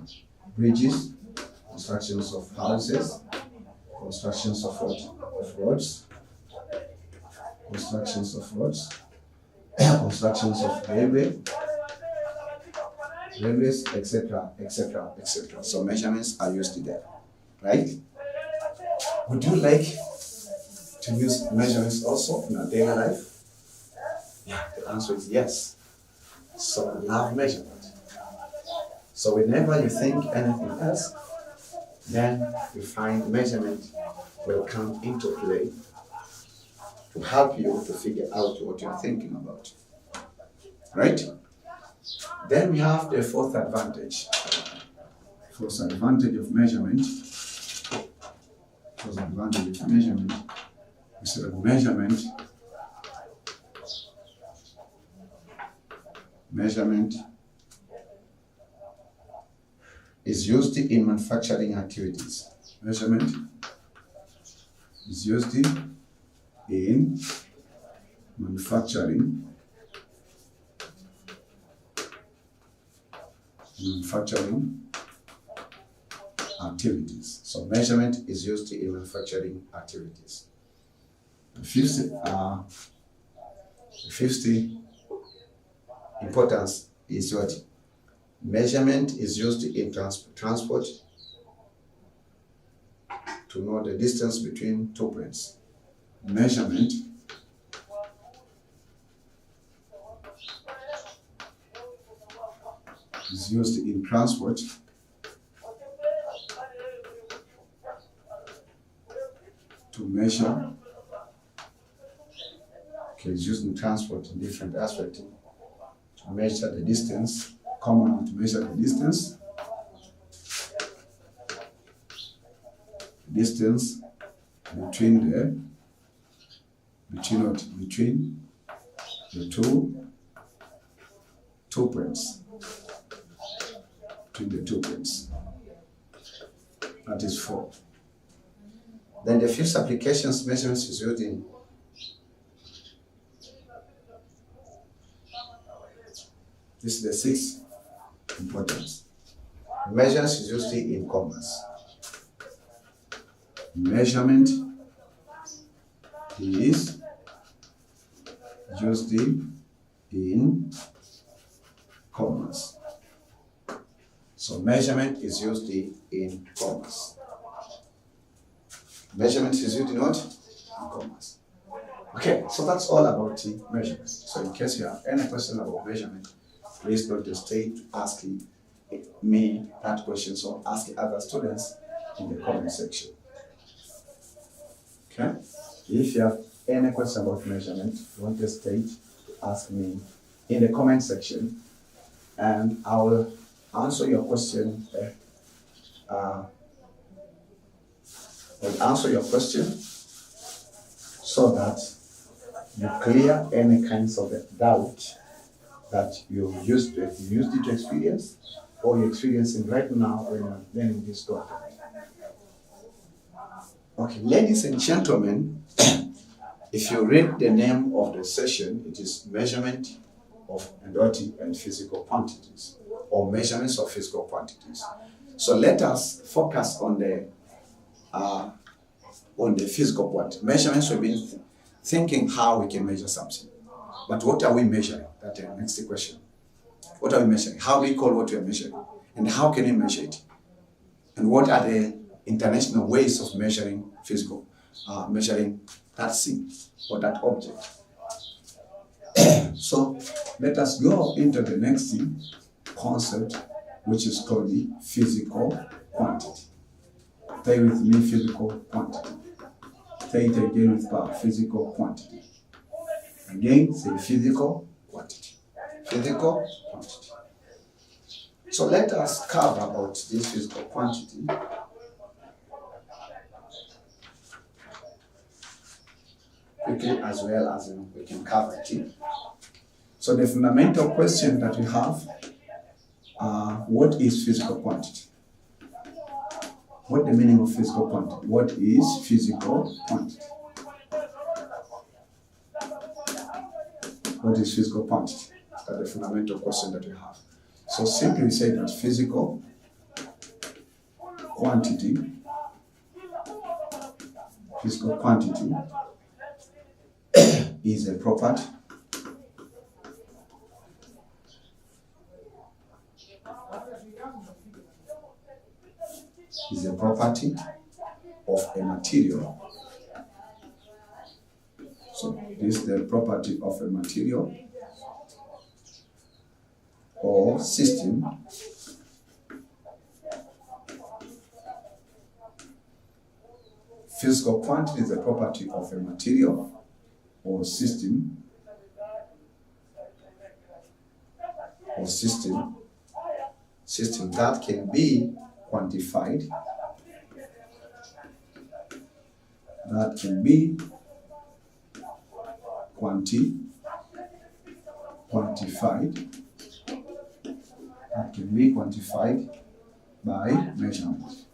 constructions of houses, constructions of what? Of roads, constructions of railways, etc., etc., etc. So measurements are used there, right? Would you like to use measurements also in our daily life? Yeah, the answer is yes. So love measurement. So whenever you think anything else, then you find measurement will come into play to help you to figure out what you're thinking about. Right? Then we have the fourth advantage. Fourth advantage of measurement. Fourth advantage of measurement is that measurement is used in manufacturing activities. Measurement is used in manufacturing activities. So measurement is used in manufacturing activities. The fifth importance is what? Measurement is used in transport to know the distance between two points. Measurement is used in transport to measure. Okay, it's used in transport in different aspects to measure the distance, commonly to measure the distance between the two points. Between the 2 points. That is 4. Then the fifth applications measurements is used in this is the sixth importance. Measures is used in commerce. Measurement is used in commerce. So measurement is used in commerce. Measurement is used in what? In commerce. Okay, so that's all about the measurement. So in case you have any question about measurement, please don't hesitate to ask me that question or ask the other students in the comment section. Okay? If you have any question about measurement, don't hesitate to ask me in the comment section, and I will answer your question. So that you clear any kinds of doubt that you used to experience or you're experiencing right now when you're learning this topic. Okay, ladies and gentlemen, if you read the name of the session, it is measurement of and physical quantities, or measurements of physical quantities. So let us focus on the physical quantity. Measurements, we've been thinking how we can measure something. But what are we measuring? That's the next question. What are we measuring? How do we call what we are measuring? And how can we measure it? And what are the international ways of measuring measuring that thing or that object? So let us go into the next concept, which is called the physical quantity. Stay with me, physical quantity. Say it again with power, physical quantity. Again, say physical quantity. Physical quantity. So let us cover about this physical quantity. Quickly, as well as we can cover it. So the fundamental question that we have, what is physical quantity? What the meaning of physical quantity? What is physical quantity? What is physical quantity? That's the fundamental question that we have. So simply we say that physical quantity is a property of a material. So this is the property of a material or system physical quantity is the property of a material or system that can be quantified, quantified by measurement.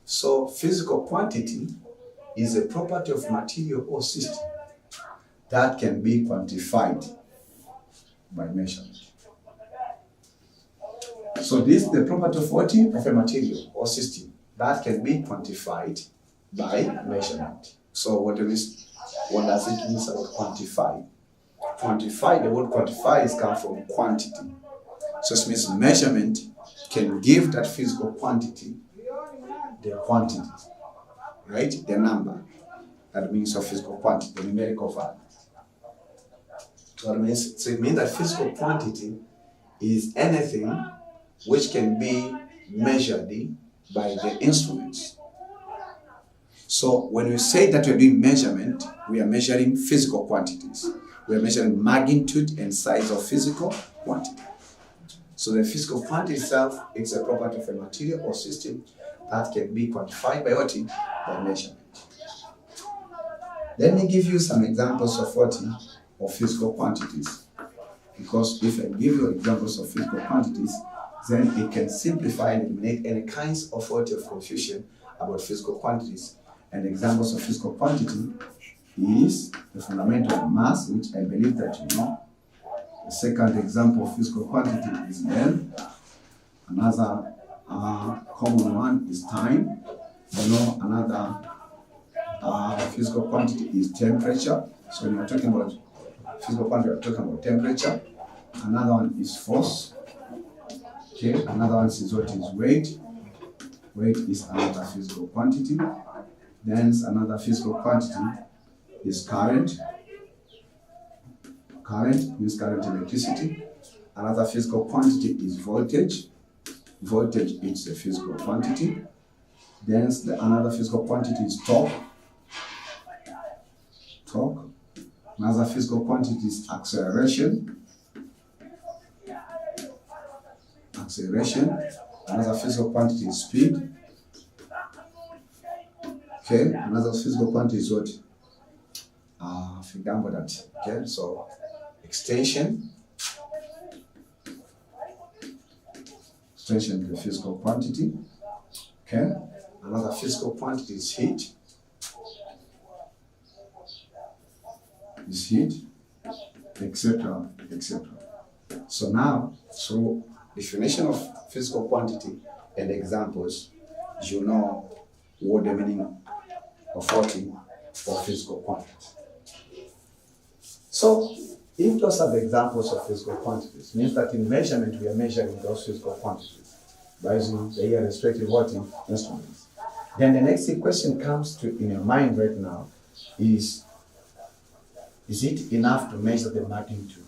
So physical quantity is a property of material or system that can be quantified by measurement. So this is the property of what? Of a material or system that can be quantified by measurement. So what does it mean about quantify? Quantify, the word quantify is come from quantity. So it means measurement can give that physical quantity the quantity, right? The number. That means of physical quantity, the numerical value. So it means that physical quantity is anything which can be measured by the instruments. So when we say that we're doing measurement, we are measuring physical quantities. We are measuring magnitude and size of physical quantity. So the physical quantity itself is a property of a material or system that can be quantified by what? By measurement. Let me give you some examples of what? Of physical quantities. Because if I give you examples of physical quantities, then it can simplify and eliminate any kinds of confusion about physical quantities. And examples of physical quantity is the fundamental of mass, which I believe that you know. The second example of physical quantity is L. Another common one is time. You know, another physical quantity is temperature. So when we're talking about physical quantity, we're talking about temperature. Another one is force. Okay, another one is what is weight. Weight is another physical quantity. Then another physical quantity is current. Current means current electricity. Another physical quantity is voltage. Voltage is a physical quantity. Then another physical quantity is torque. Torque. Another physical quantity is acceleration. Acceleration. Another physical quantity is speed. Okay, another physical quantity is what? For example, that. Okay, so extension. Extension is the physical quantity. Okay, another physical quantity is heat. Is heat, etc., etc. So now, through definition of physical quantity and examples, you know what the meaning of physical quantity. So, if those are the examples of physical quantities, means that in measurement we are measuring those physical quantities by using the respective instruments. Then the next question comes to in your mind right now is it enough to measure the magnitude?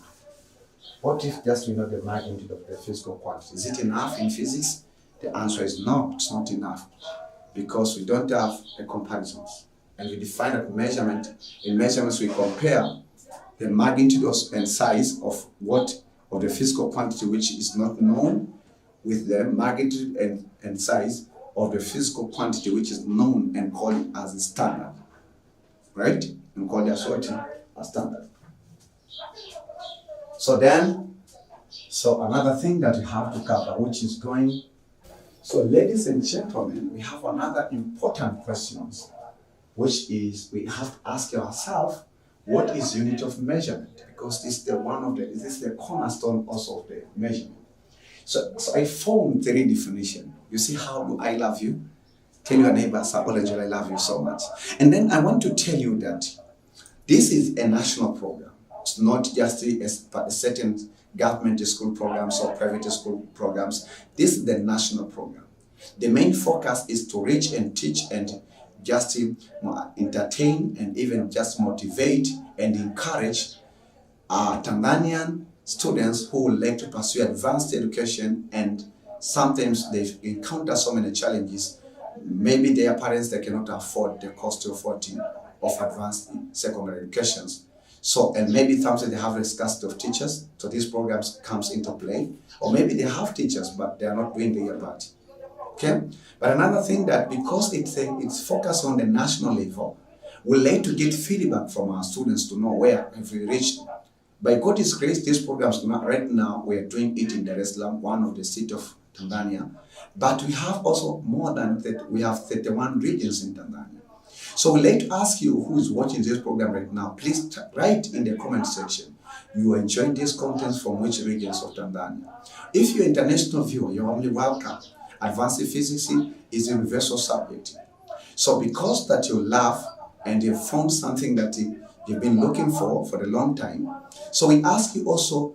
What if just we know the magnitude of the physical quantity? Is it enough in physics? The answer is no, it's not enough, because we don't have the comparisons. And we define that measurement. In measurements, we compare the magnitude and size of the physical quantity which is not known with the magnitude and size of the physical quantity which is known and called as a standard. Right? And called as what? A standard. So another thing that you have to cover, which is going. So ladies and gentlemen, we have another important question, which is we have to ask ourselves, what is unit of measurement? Because this is the cornerstone also of the measurement. So I found 3 definitions. You see how do I love you? Tell your neighbors, Olenjolai, I love you so much. And then I want to tell you that this is a national program. It's not just a certain government school programs or private school programs. This is the national program. The main focus is to reach and teach and just entertain and even just motivate and encourage Tanzanian students who would like to pursue advanced education, and sometimes they encounter so many challenges. Maybe their parents, they cannot afford the cost of advanced secondary educations. So, and maybe sometimes they have a scarcity of teachers, so these programs comes into play. Or maybe they have teachers, but they are not doing their part. Okay? But another thing that because it's focused on the national level, we like to get feedback from our students to know where have we reached. By God's grace, these programs right now we are doing it in Dar es Salaam, one of the cities of Tanzania. But we have also more than that. We have 31 regions in Tanzania. So we'd like to ask you who is watching this program right now, please write in the comment section. You are enjoying these contents from which regions of Tanzania. If you're an international viewer, you're only welcome. Advanced physics is a universal subject. So because that you love and you found something that you've been looking for the long time. So we ask you also,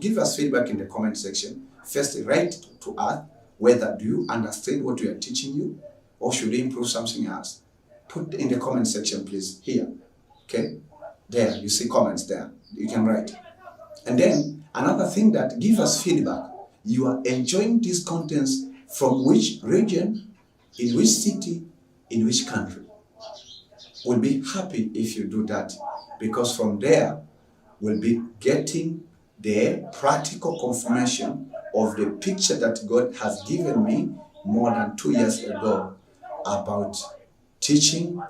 give us feedback in the comment section. First, write to us whether do you understand what we are teaching you, or should we improve something else. Put in the comment section, please, here. Okay? There, you see comments there. You can write. And then, another thing that give us feedback. You are enjoying these contents from which region, in which city, in which country. We'll be happy if you do that, because from there, we'll be getting the practical confirmation of the picture that God has given me more than 2 years ago about teaching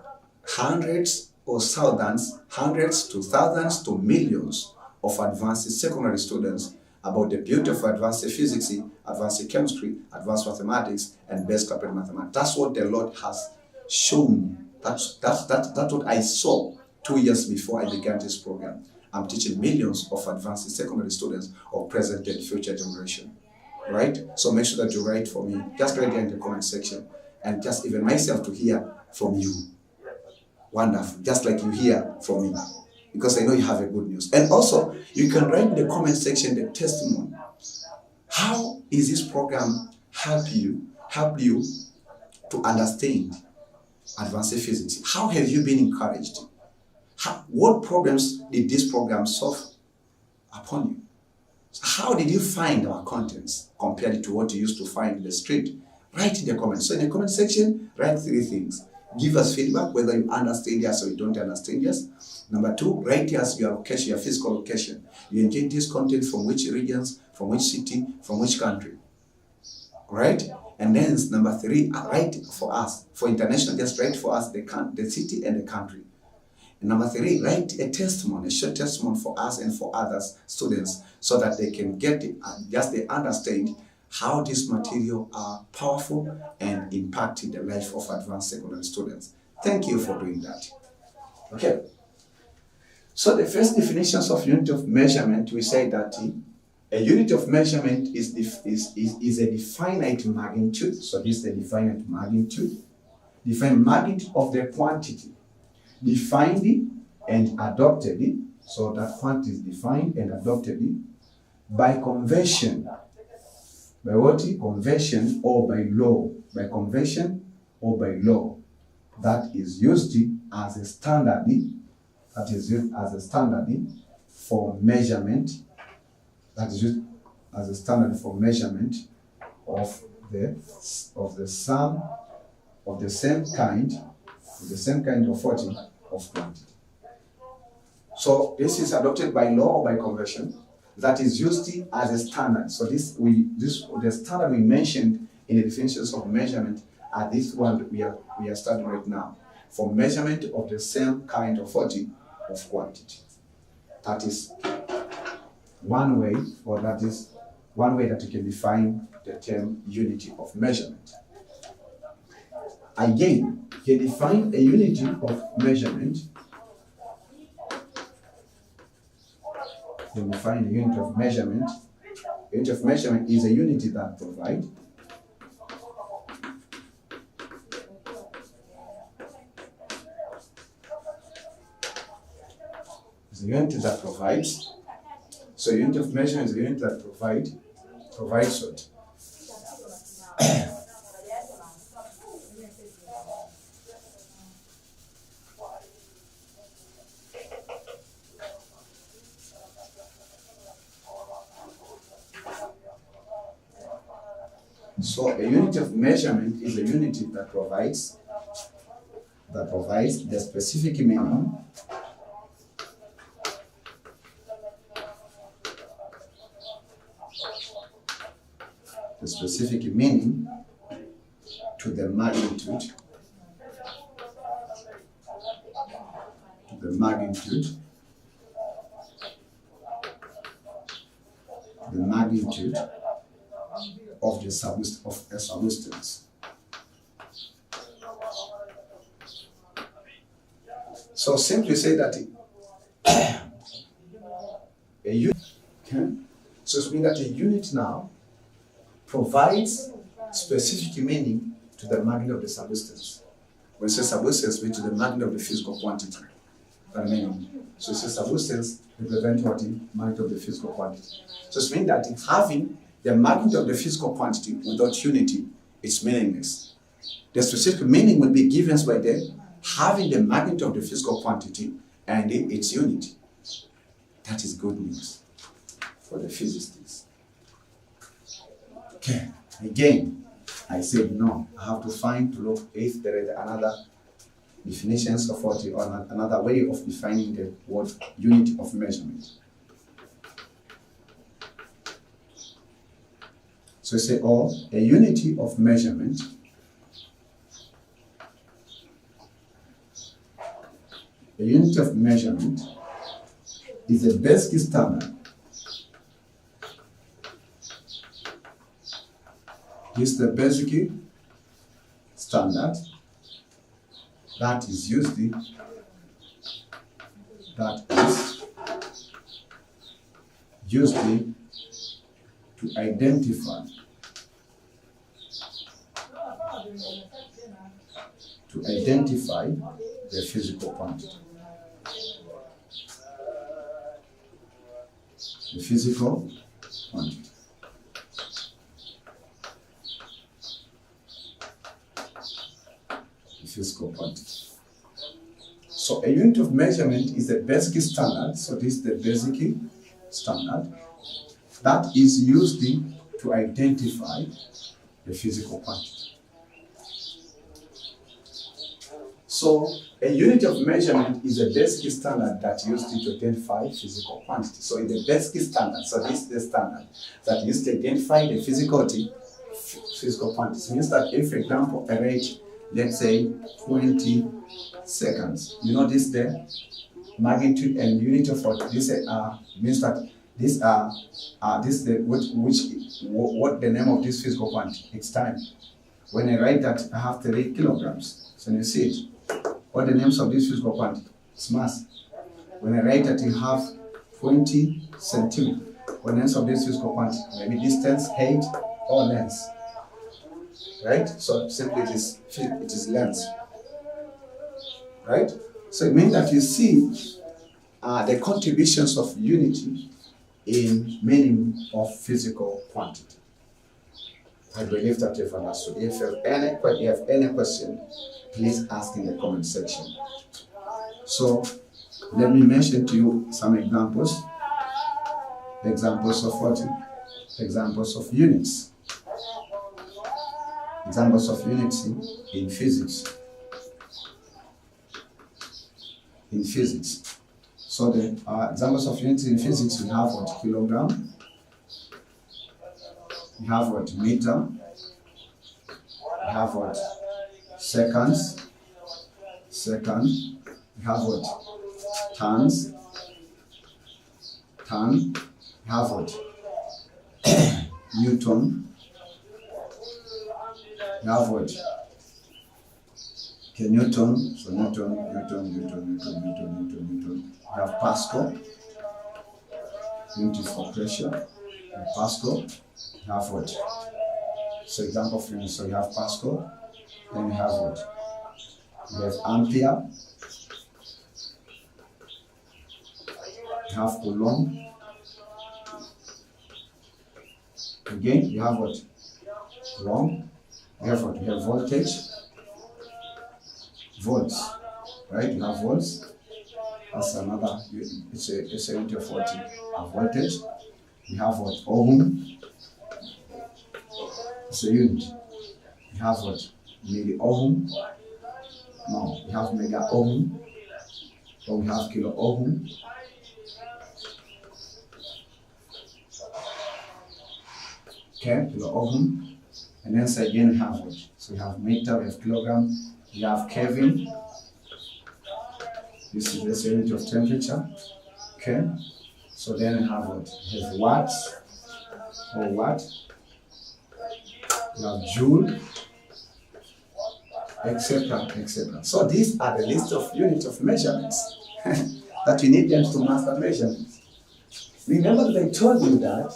hundreds to thousands to millions of advanced secondary students about the beauty of advanced physics, advanced chemistry, advanced mathematics, and basic applied mathematics. That's what the Lord has shown me. That's what I saw 2 years before I began this program. I'm teaching millions of advanced secondary students of present and future generation. Right? So make sure that you write for me. Just write there in the comment section. And just even myself to hear from you. Wonderful. Just like you hear from me. Because I know you have a good news. And also, you can write in the comment section the testimony. How is this program help you to understand advanced physics? How have you been encouraged? What problems did this program solve upon you? How did you find our contents compared to what you used to find in the street? Write in the comments. So in the comment section, write 3 things. Give us feedback whether you understand us or you don't understand us. Number 2, write us your location, your physical location. You enjoy this content from which regions, from which city, from which country. Right? And then number 3, write for us. For international, just write for us the city and the country. And number 3, write a testimony, a short testimony for us and for others, students, so that they can get it, they understand how this material are powerful and impacting the life of advanced secondary students. Thank you for doing that. Okay. So the first definitions of unit of measurement, we say that a unit of measurement is a definite magnitude. So this is the definite magnitude. Defined magnitude of the quantity. Defined and adopted. So that quantity is defined and adopted by convention. By what? Convention or by law. By convention or by law. That is used as a standard. That is used as a standard for measurement. That is used as a standard for measurement of the sum of the same kind of what? Of quantity. So this is adopted by law or by convention. That is used as a standard. So the standard we mentioned in the definitions of measurement are this one we are studying right now. For measurement of the same kind of what? Of quantity. That is one way, or that is one way that you can define the term unity of measurement. Again, you can define a unity of measurement. You can define a unit of measurement. A unit of measurement is a unity that provides a unit that provides. So a unit of measurement is a unit that provides what? So a unit of measurement is a unity that provides the specific meaning to the magnitude of a substance. So simply say that a unit, okay? So it means that a unit now provides specific meaning to the magnitude of the substance. When we say substance, we to the magnitude of the physical quantity. the minimum. So it says substance represent what? The magnitude of the physical quantity. So it means that having the magnitude of the physical quantity without unity is meaningless. The specific meaning will be given by the having the magnitude of the physical quantity and its unity. That is good news for the physicists. Okay, again, I said no. I have to look if there is another definitions of what, or another way of defining the word unity of measurement. So we say, a unity of measurement is a basic standard. This is the basic standard that is used to identify the physical quantity. The physical quantity. The physical quantity. So a unit of measurement is a basic standard. So this is the basic standard that is used to identify the physical quantity. So a unit of measurement is a basic standard that used to identify physical quantity. So it's the basic standard. So this is the standard that used to identify the physical quantity. It means that if, for example, a rate, let's say 20 seconds, you know this the magnitude and unit of what this means that this what the name of this physical quantity? It's time. When I write that I have 3 kilograms, so you see it. What the names of this physical quantity? It's mass. When I write that you have 20 centimeters, what the names of this physical quantity? Maybe distance, height, or length. Right? So simply it is length. Right? So it means that you see the contributions of unity in meaning of physical quantity. I believe that you've understood. If you have any question, please ask in the comment section. So let me mention to you some examples. Examples of what? Examples of units. Examples of unity in physics. In physics. So the examples of unity in physics, we have what? Kilogram. We have what? Meter. We have what? Seconds. Second. We have what? Tons. Ton. We have what? Newton. We have what? Okay, Newton. So Newton. We have Pascal. Unity for pressure. And Pascal. We have what? So example of units. So you have Pascal. Then we have what? We have ampere. We have coulomb. Again, you have what? Coulomb. We have what? We have voltage. Volts. Right? You have volts. That's another. It's a unit of what? A voltage. We have what? Ohm. It's a unit. We have what? Milli-ohm. No, we have mega-ohm. Or we have kilo-ohm. Okay, kilo-ohm. And then so again we have what? So we have meter, we have kilogram, we have Kelvin. This is the unit of temperature. Okay. So then we have what? We have watts or watt. We have joule, etc., etc. So these are the list of units of measurements that you need them to master measurements. Remember that I told you that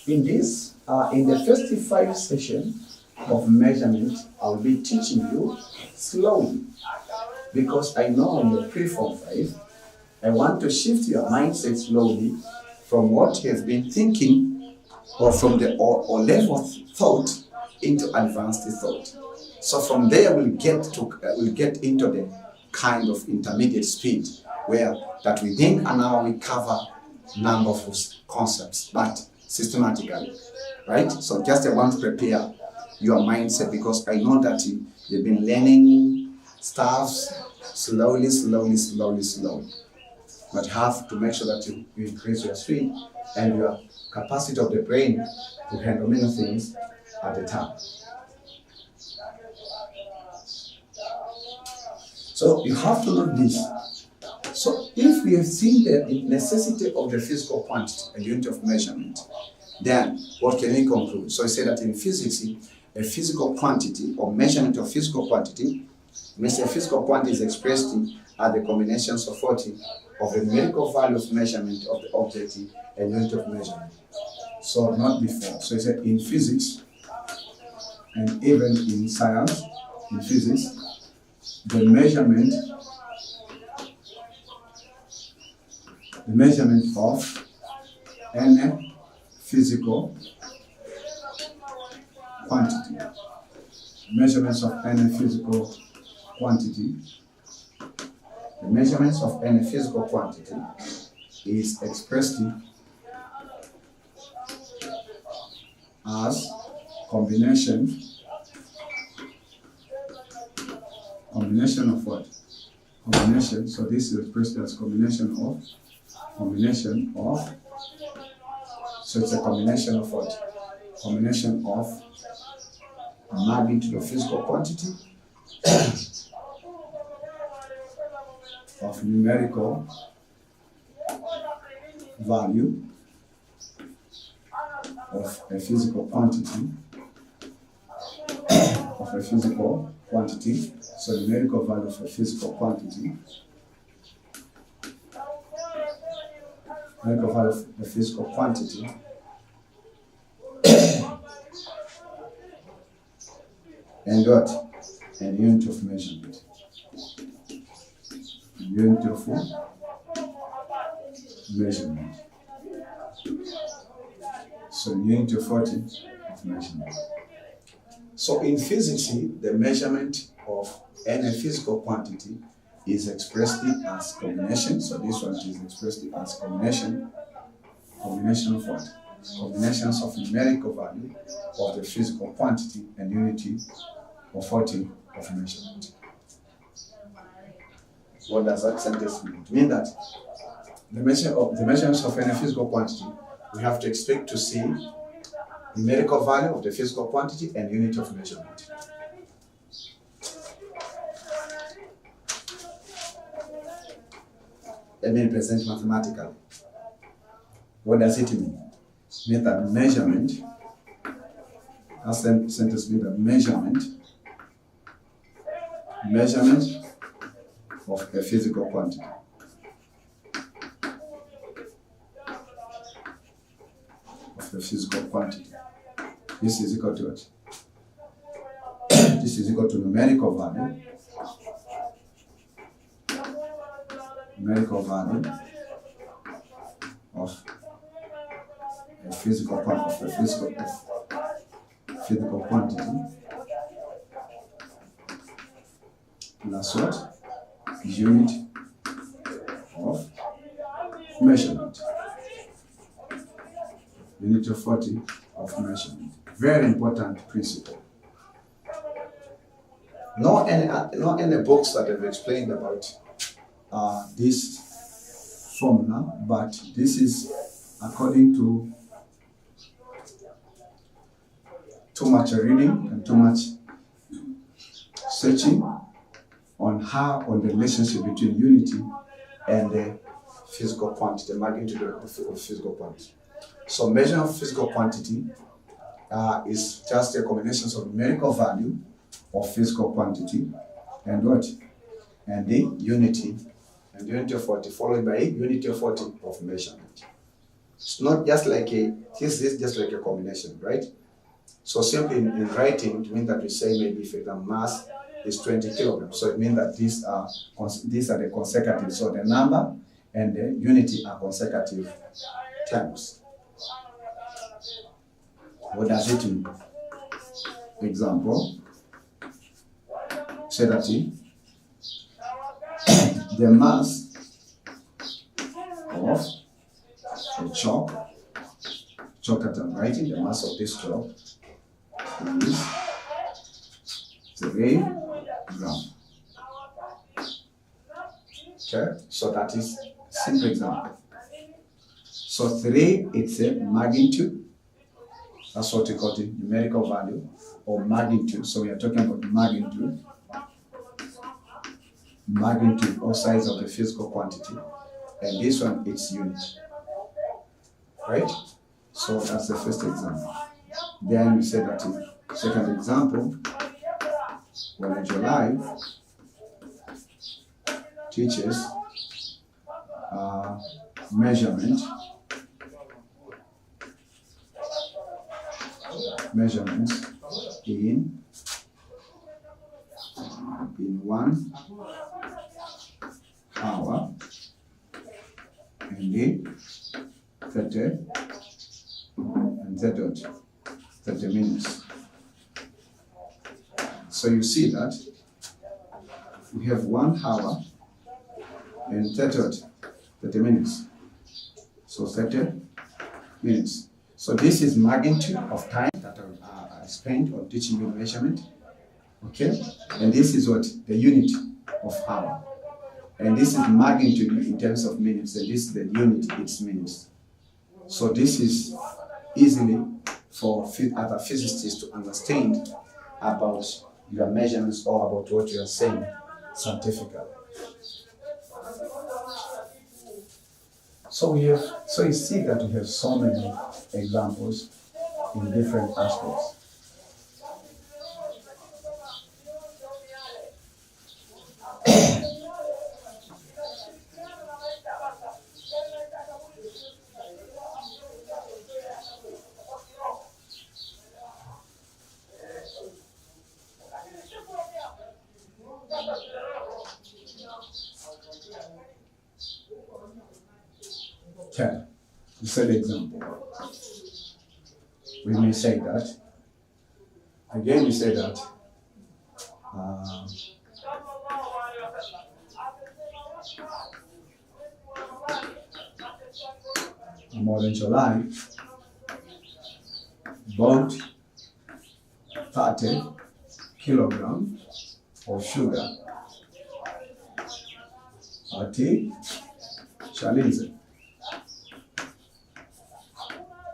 in this, in the first 5 sessions of measurement, I'll be teaching you slowly, because I know in the pre-form 5 I want to shift your mindset slowly from what you have been thinking or from the or level thought into advanced thought. So from there we'll get into the kind of intermediate speed where that within an hour we cover number of concepts, but systematically, right? So just I want to prepare your mindset because I know that you've been learning stuff slowly, but you have to make sure that you increase your speed and your capacity of the brain to handle many things at a time. So you have to know this. So if we have seen the necessity of the physical quantity, a unit of measurement, then what can we conclude? So I say that in physics, a physical quantity or measurement of physical quantity means a physical quantity is expressed as the combinations of the numerical value of measurement of the object and unit of measurement. So not before. So I said in physics and even in science, in physics, the measurement of any physical quantity. Measurements of any physical quantity. The measurements of any physical quantity is expressed as combination of what? Combination. So this is expressed as combination of. So it's a combination of what? Combination of magnitude of physical quantity, of numerical value of a physical quantity, so numerical value of a physical quantity, numerical value of a physical quantity, and what? And unit of measurement. Unit of measurement. So unit of what? Of measurement. So in physics, the measurement of any physical quantity is expressed as combination. So this one is expressed as combination of what? Combinations of numerical value of the physical quantity and unity of what? Of measurement. What does that sentence mean? It means that the measurements of any physical quantity, we have to expect to see numerical value of the physical quantity and unit of measurement. Let me represent mathematically. What does it mean? It means that measurement, as the sentence means that measurement of a physical quantity. Of the physical quantity. This is equal to what? This is equal to numerical value. Numerical value of a physical quantity, physical quantity plus what? Unit of measurement. Unit of 40 of measurement. Very important principle. Not any books that have explained about this formula, but this is according to too much reading and too much searching on the relationship between unity and the physical quantity, the magnitude of physical quantity. So measure of physical quantity is just a combination of numerical value of physical quantity and what? And the unity. And the unity of 40 followed by a unity of 40 of measurement. It's not just like this is just like a combination, right? So simply in writing, it means that we say maybe if the mass is 20 kilograms. So it means that these are the consecutive. So the number and the unity are consecutive terms. What does it mean? Example, say that the mass of the chalk that I'm writing, the mass of this chalk is 3 grams. Okay, so that is a simple example. So 3, it's a magnitude. That's what we call the numerical value or magnitude. So we are talking about magnitude or size of the physical quantity. And this one, it's unit. Right? So that's the first example. Then we said that in second example, Olenjolai teaches measurements in 1 hour and 30 minutes. So you see that we have 1 hour and 30 minutes. So 30 minutes. So this is magnitude of time that I spent on teaching you measurement. Okay? And this is what? The unit of hour. And this is magnitude in terms of minutes. And this is the unit, it's minutes. So this is easily for other physicists to understand about your measurements or about what you are saying scientifically. So you see that we have so many examples in different aspects. Okay, the third example. We may say that, again we say that Olenjolai bought 30 kilograms of sugar at Chalinze.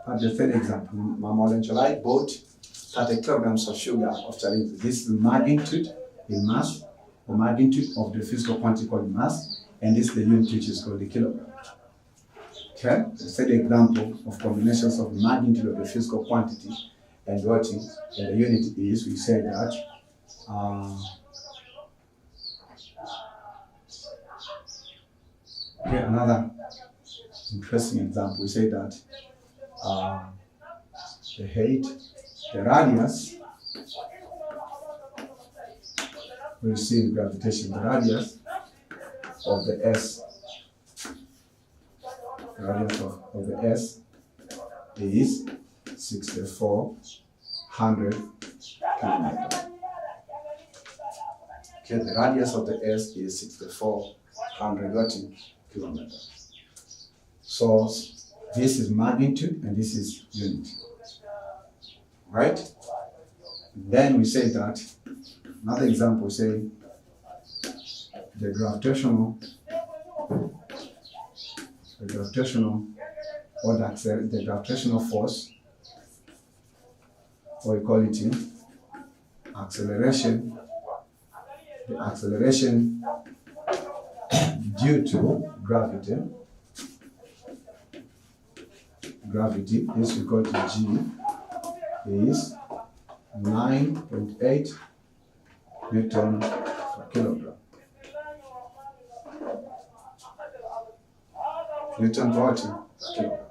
At the third example, Olenjolai bought 30 kilograms of sugar of Chalinze. This is magnitude in mass, or magnitude of the physical quantity called mass, and this is the unit which is called the kilogram. Okay, the third example of combinations of magnitude of the physical quantity and what is, and the unit is, we say that okay, another interesting example, we say that the height, the radius, we see in gravitation, the radius of the S, the radius of the S is 6,400 kilometers. Okay, the radius of the S is 6,400 kilometers. So this is magnitude and this is unit. Right? Then we say that, another example, we say the gravitational force, or we call it acceleration, the acceleration due to gravity is equal to G is 9.8 Newton per kilogram. Newton per kilogram.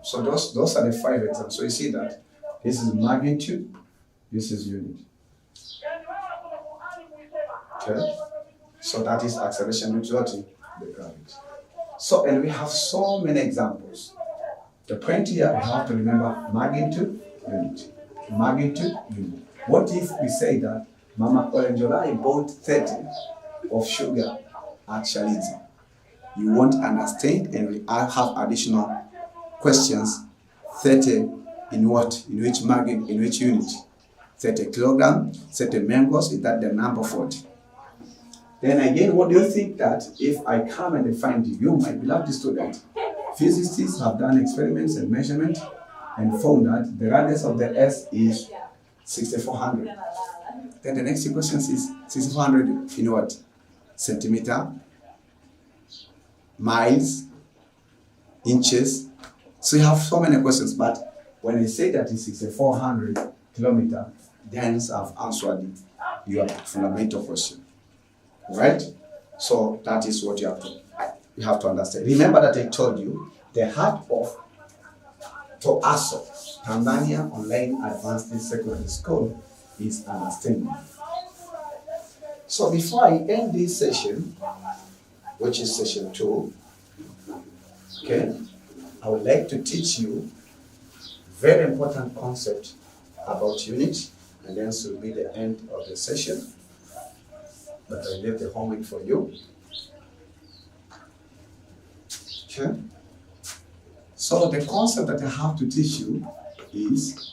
So those are the 5 examples. So you see that this is magnitude, this is unit. Okay? So that is acceleration due to the gravity. So, and we have so many examples. The point here, we have to remember magnitude, unit. Magnitude, unit. What if we say that Mama Olenjolai bought 30 of sugar at Shalizi? You won't understand, and we have additional questions. 30 in what? In which magnitude, in which unit? 30 kilogram, 30 mangoes, is that the number 40? Then again, what do you think that if I come and find you, my beloved student, physicists have done experiments and measurement and found that the radius of the Earth is 6,400. Then the next question is 6,400 in what? Centimeter, miles, inches. So you have so many questions, but when I say that it's 6,400 kilometers, then I've answered your fundamental question. Right? So that is what you have to understand. Remember that I told you the heart of TOASO, Tanzania Online Advanced Secondary School, is understanding. So before I end this session, which is session 2, okay, I would like to teach you very important concept about unit, and then this will be the end of the session. But I leave the homework for you. Okay. So the concept that I have to teach you is,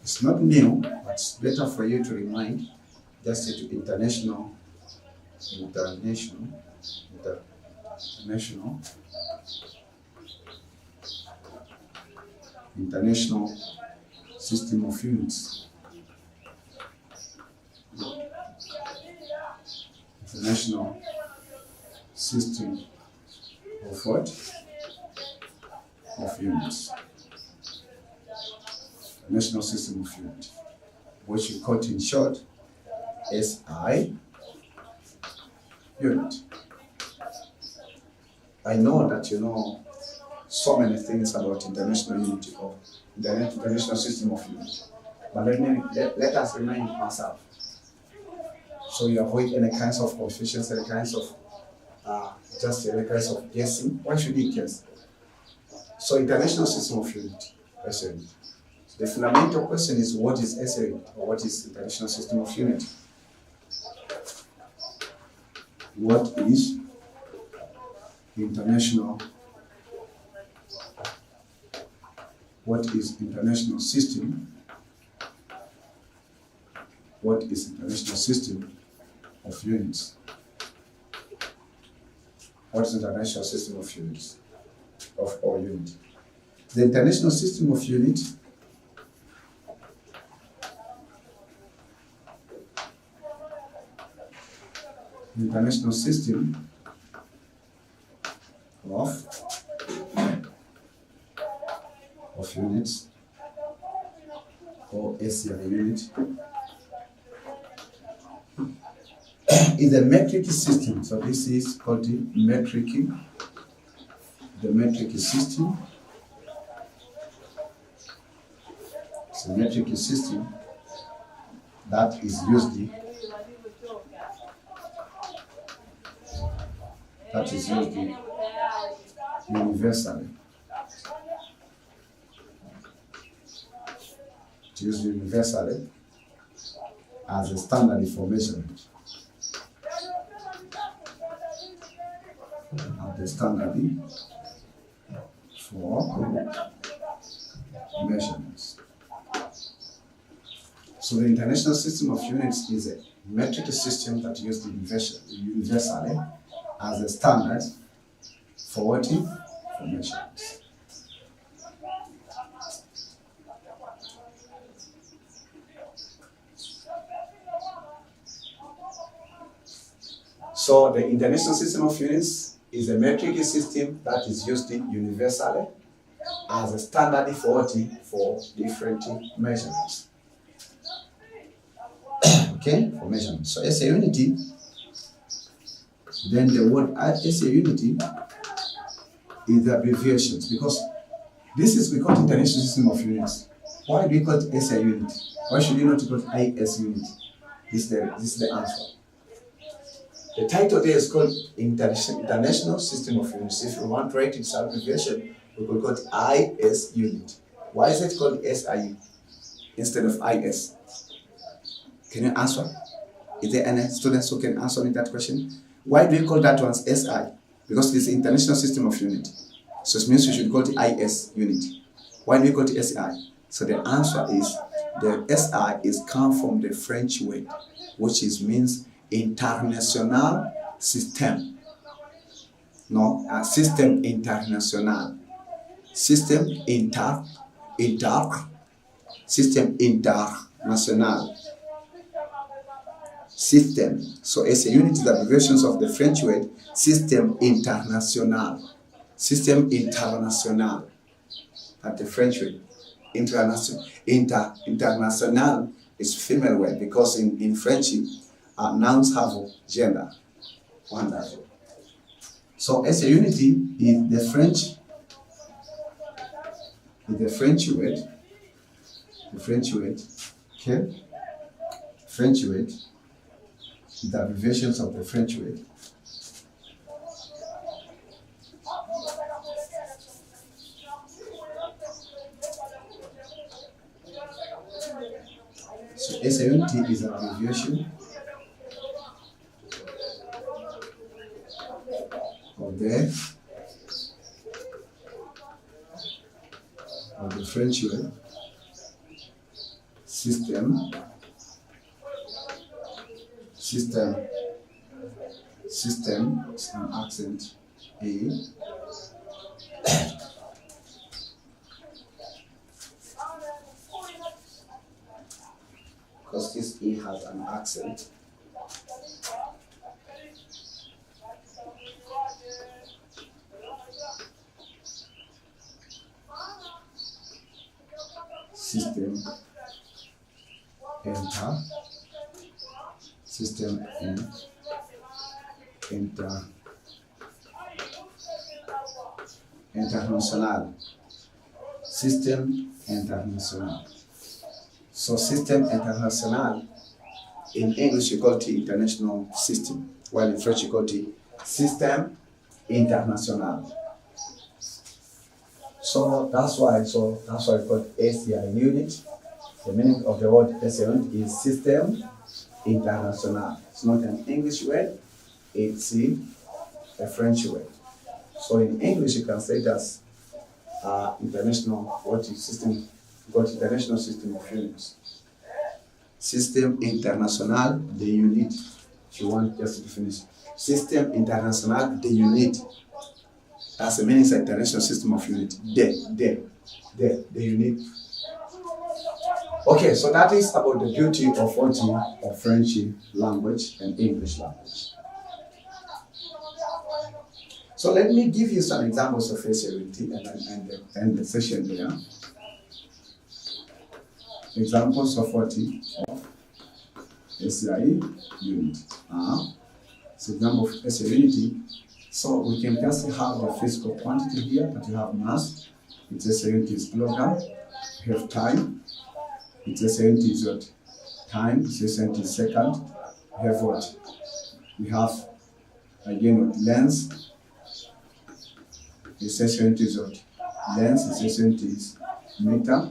it's not new, but it's better for you to remind. Just say to international system of units. International system of what? Of units. National system of units, which we call in short SI unit. I know that you know so many things about international unity or the international system of units, but let us remind ourselves, so you avoid any kinds of confusions, any kinds of guessing. Why should you guess? So international system of unity, SI unit. The fundamental question is, what is SI unit, or what is international system of unity? What is international? What is international system? What is international system of units? What is international system of units? Of all units. The international system of units international system of units, or SI unit, is a metric system. So this is called the metric system. It's a metric system that is used universally. It's used universally as a standard for measurement. As the standard for measurements. So the international system of units is a metric system that used universally as a standard for what? For measurements. So the international system of units is a metric system that is used universally as a standard for what? For different measurements. Okay, for measurements. So SI unity, then the word SI unity is the abbreviations, because this is we call it international system of units. Why do we call it SI unit? Why should you not call it IS unit? This is the answer. The title there is called International System of Units. If you want to write its abbreviation, we could call it IS unit. Why is it called SIU instead of IS? Can you answer? Is there any students who can answer me that question? Why do you call that one SI? Because it is the International System of Unit. So it means you should call it IS unit. Why do you call it SI? So the answer is the SI is come from the French word, which means international system. No, system international. System international. System. So as a unit is the abbreviations of the French word system international. System international. At the French word. International is female word because in French nouns have gender. Wonderful. So as a unity is the French word. The French word. Okay. French word. The abbreviations of the French word. So SAUNT is an abbreviation of the French word system is an accent A. Because this E has an accent. System international. System international. So system international, in English you call it international system, while in French you call it system international. So that's why it's called SCI unit. The meaning of the word SCI unit is system international. It's not an English word, it's a French word. So in English you can say it as international system of units. System international de unit. If you want just to finish. System international de unit. That's the meaning of international system of unit. The unit. Okay, so that is about the beauty of of French language and English language. So let me give you some examples of SAUT and end the session there. Examples of of SI unit. So example of SI unity. So we can just have the physical quantity here that you have mass. Its SI unit is kilogram. We have time. Its SI unit is what? Time. Its SI unit is second. We have what? We have again what? Length. Its SI unit is what? Length. Its SI unit is meter.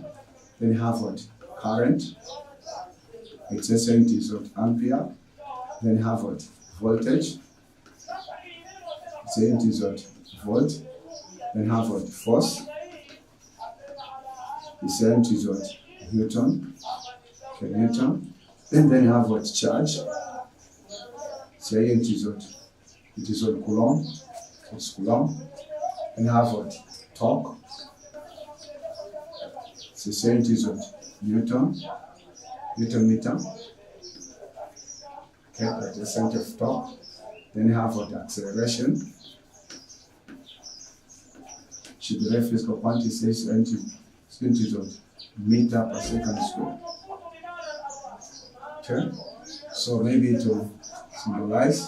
Then we have what? Current. Its SI unit is what? Ampere. Then we have what? Voltage. Its SI unit is what? Volt. Then we have what? Force. Its SI unit is what? Newton. Okay, Newton. Then you have what? Charge. Its SI unit is what? It is what? Coulomb. It's Coulomb. Then you have what? Torque. Its SI unit is what? Newton meter. Okay, that's the center of torque. Then you have what? Acceleration. Should the physical quantity says unit is what? Meter per second square. Okay, so maybe to symbolize.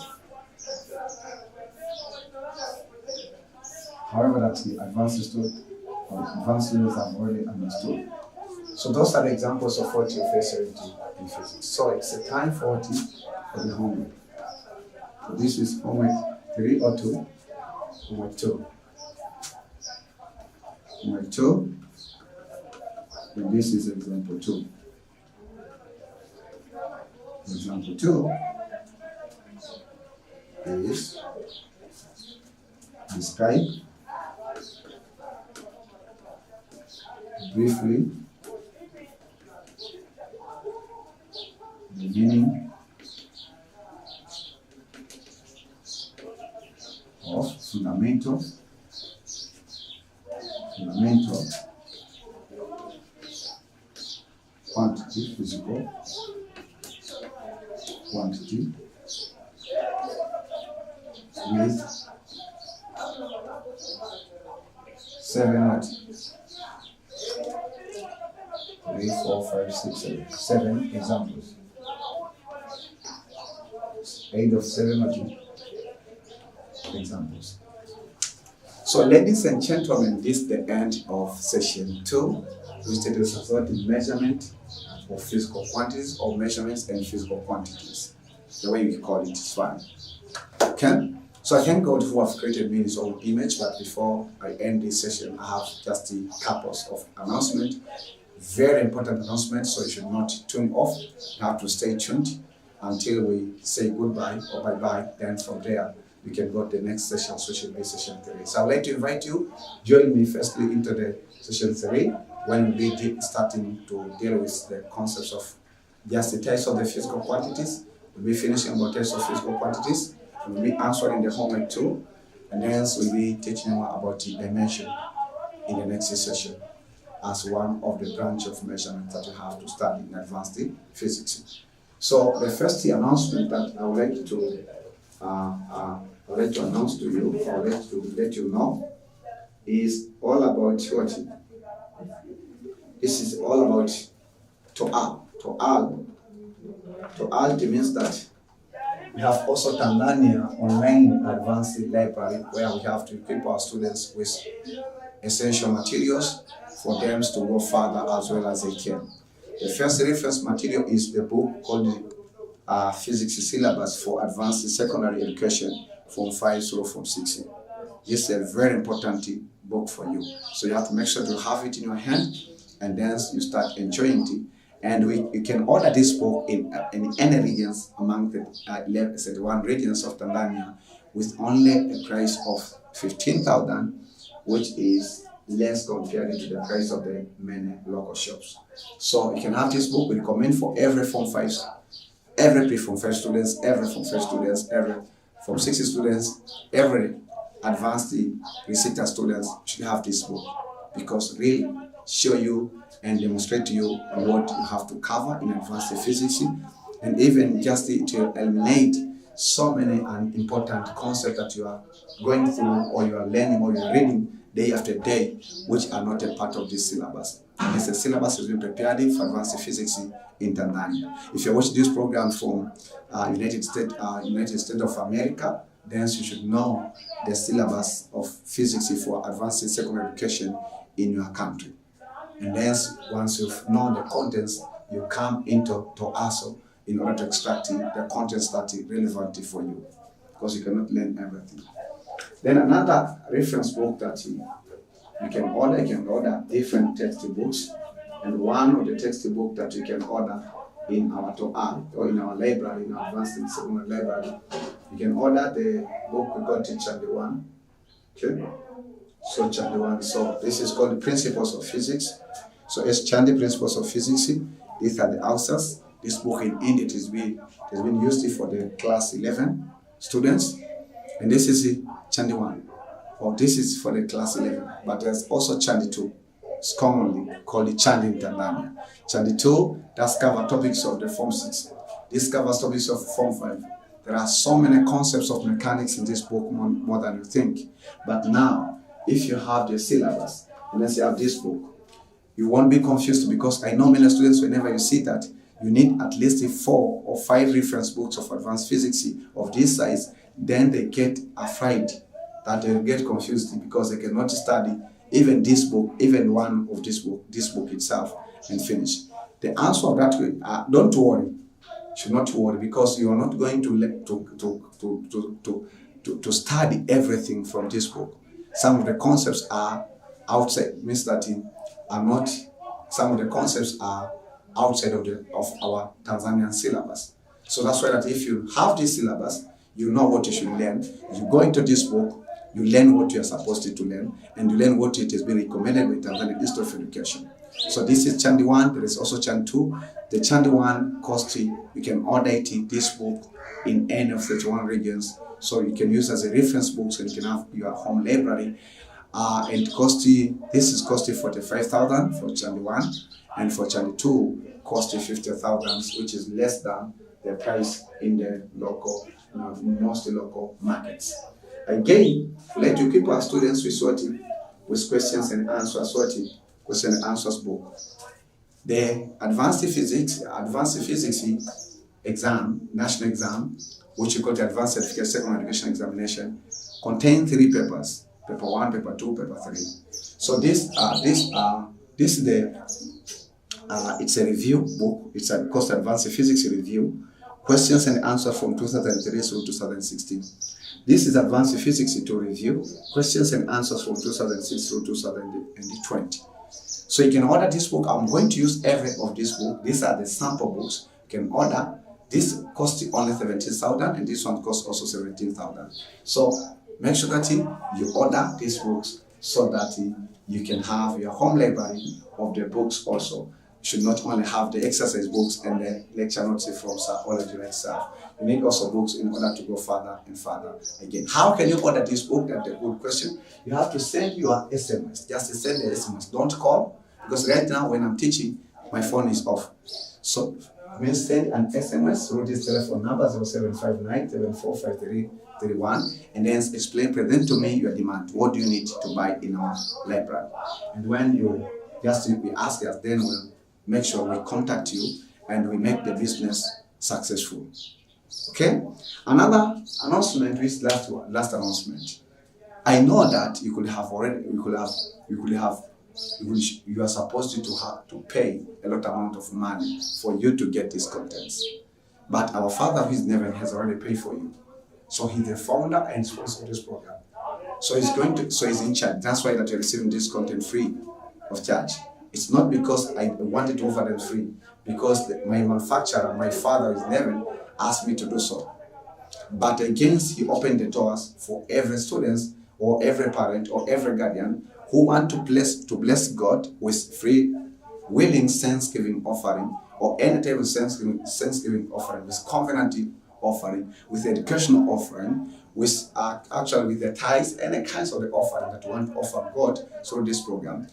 However, that the advanced students have already understood. So those are the examples of what you face in physics. So it's a time for the homework. So this is homework 3 or 2. Homework 2. Homework 2. And this is example 2. Example 2 is describe briefly the meaning of fundamental quantity, physical quantity with 7 what? 3, 4, 5, 6, 7. 7 examples. 8 of 7 examples. So, ladies and gentlemen, this is the end of session 2, which is about the measurement of physical quantities or measurements and physical quantities. The way you call it is fine. Okay? So I thank God who have created me in his own image, but before I end this session, I have just a couple of announcements. Very important announcement, so you should not tune off. You have to stay tuned until we say goodbye or bye-bye. Then from there, we can go to the next session, which will be session 3. So I'd like to invite you, join me firstly into the session 3, when we'll be starting to deal with the concepts of just the types of the physical quantities. We'll be finishing about types of physical quantities. We'll be answering the homework 2, and then we'll be teaching you about the dimension in the next session as one of the branch of measurements that you have to study in advanced physics. So the first announcement that I would like to announce to you, or let you know, is all about what? This is all about To'al. To'al means that we have also TANZANIA online advanced library, where we have to equip our students with essential materials for them to go further as well as they can. The first reference material is the book called Physics Syllabus for Advanced Secondary Education from 5 through from 6. This is a very important book for you. So you have to make sure to have it in your hand, and then you start enjoying it. And you can order this book in any regions among the 31 regions of Tanzania with only a price of 15,000, which is less compared to the price of the many local shops. So you can have this book. We recommend for every Form 5, every pre-Form 5 students, every Form 5 students, every Form 6 students, every advanced researcher students should have this book, because really show you and demonstrate to you what you have to cover in advanced physics, and even just to eliminate so many important concepts that you are going through, or you are learning, or you are reading day after day, which are not a part of this syllabus. This syllabus has been prepared for advanced physics in Tanzania. If you watch this program from United States of America, then you should know the syllabus of physics for advanced secondary education in your country. And then once you've known the contents, you come into TOASO in order to extract the contents that are relevant for you, because you cannot learn everything. Then another reference book that you can order different textbooks, and one of the textbooks that you can order in our TOAL or in our library, in our advanced secondary library, you can order the book we got in Chapter 1. Okay? So Chapter 1. So this is called the Principles of Physics. So it's Chandi Principles of Physics. These are the answers. This book in India has been used for the class 11 students. And this is the Chandi 1. Or this is for the class 11. But there's also Chandi 2. It's commonly called the Chandi in Tanzania. Chandi 2 does cover topics of the Form 6. This covers topics of Form 5. There are so many concepts of mechanics in this book, more than you think. But now, if you have the syllabus, and then you have this book, you won't be confused, because I know many students, whenever you see that, you need at least 4 or 5 reference books of advanced physics of this size, then they get afraid that they will get confused, because they cannot study even this book, even one of this book itself, and finish. The answer of that, don't worry. should not worry, because you are not going to study everything from this book. Some of the concepts are outside, means that are not. Some of the concepts are outside of our Tanzanian syllabus. So that's why that if you have this syllabus, you know what you should learn. You go into this book, you learn what you are supposed to learn, and you learn what it has been recommended by Tanzanian Institute of Education. So this is Chandi 1, there is also Chandi 2. The Chandi 1 costs you can order this book in any of 31 regions. So you can use as a reference book, so you can have your home library. And this is costing 45,000 for Chandi 1, and for Chandi 2 costing 50,000, which is less than the price in the local, most local markets. Again, let you keep our students with questions and answers, question and answers book. The advanced physics exam, national exam, which you call the advanced certificate secondary education examination, contain 3 papers: paper 1, paper 2, paper 3. So it's a review book. It's a cost advanced physics review, questions and answers from 2003 through 2016. This is advanced physics to review, questions and answers from 2006 through 2020. So you can order this book. I'm going to use every of this book. These are the sample books. You can order. This costs only 17,000, and this one costs also 17,000. So make sure that you order these books so that you can have your home library of the books also. You should not only have the exercise books and the lecture notes from Sir Olenjolai itself. You need also books in order to go further and further. Again, how can you order this book? That's a good question. You have to send your SMS. Just send the SMS. Don't call, because right now when I'm teaching, my phone is off. So you send an SMS through this telephone number 0759 7453 31, and then present to me your demand. What do you need to buy in our library? And when we ask us, then we'll make sure we contact you and we make the business successful. Okay? Another announcement is last announcement. I know that you are supposed to pay a lot amount of money for you to get these contents. But our Father who is in heaven has already paid for you. So he's the founder and sponsor of this program. So he's in charge. That's why that you're receiving this content free of charge. It's not because I wanted to offer them free, because my manufacturer, my Father who is in heaven, asked me to do so. But against, he opened the doors for every student or every parent or every guardian who want to bless God with free, willing thanksgiving offering, or any type of thanksgiving offering, with covenant offering, with educational offering, with with the tithes, any kinds of the offering that you want to offer God through this program.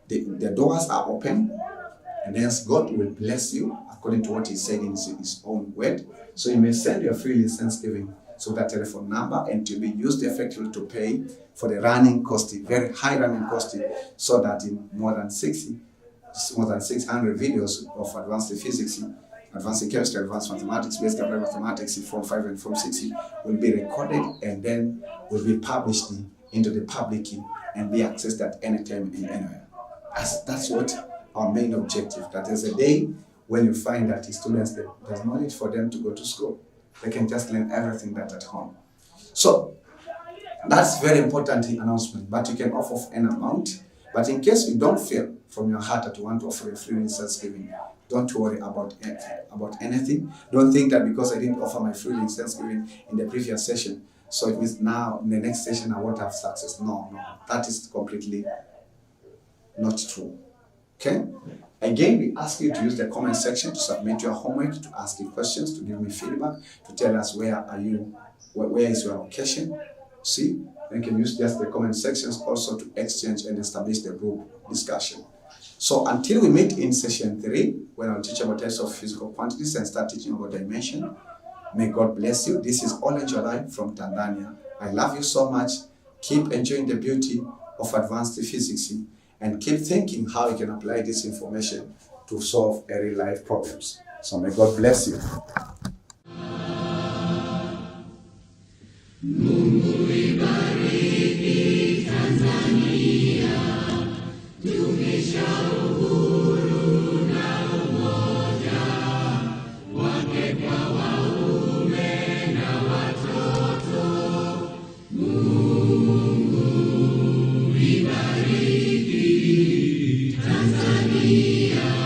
The doors are open, and hence God will bless you according to what He said in His own word. So you may send your free thanksgiving to that telephone number, and to be used effectively to pay for the running cost, very high running cost, so that in more than 600 videos of advanced physics, advanced chemistry, advanced mathematics, basic applied mathematics, Form 5 and Form 6 will be recorded and then will be published into the public and be accessed at any time and anywhere. That's what our main objective. That is a day when you find that the students, there's no need for them to go to school. They can just learn everything that at home. So that's very important announcement. But you can offer an amount. But in case you don't feel from your heart that you want to offer a free thanksgiving, don't worry about anything. Don't think that because I didn't offer my free thanksgiving in the previous session, so it means now in the next session I won't have success. No, that is completely not true. Okay? Again, we ask you to use the comment section to submit your homework, to ask you questions, to give me feedback, to tell us where is your location. See, you can use just the comment sections also to exchange and establish the group discussion. So until we meet in session 3, when I'll teach about types of physical quantities and start teaching about dimension, may God bless you. This is Olenjolai from Tanzania. I love you so much. Keep enjoying the beauty of advanced physics, and keep thinking how you can apply this information to solve real life problems. So may God bless you. Mungu ibariki Tanzania, dumisha uhuru na umoja wake. Tanzania.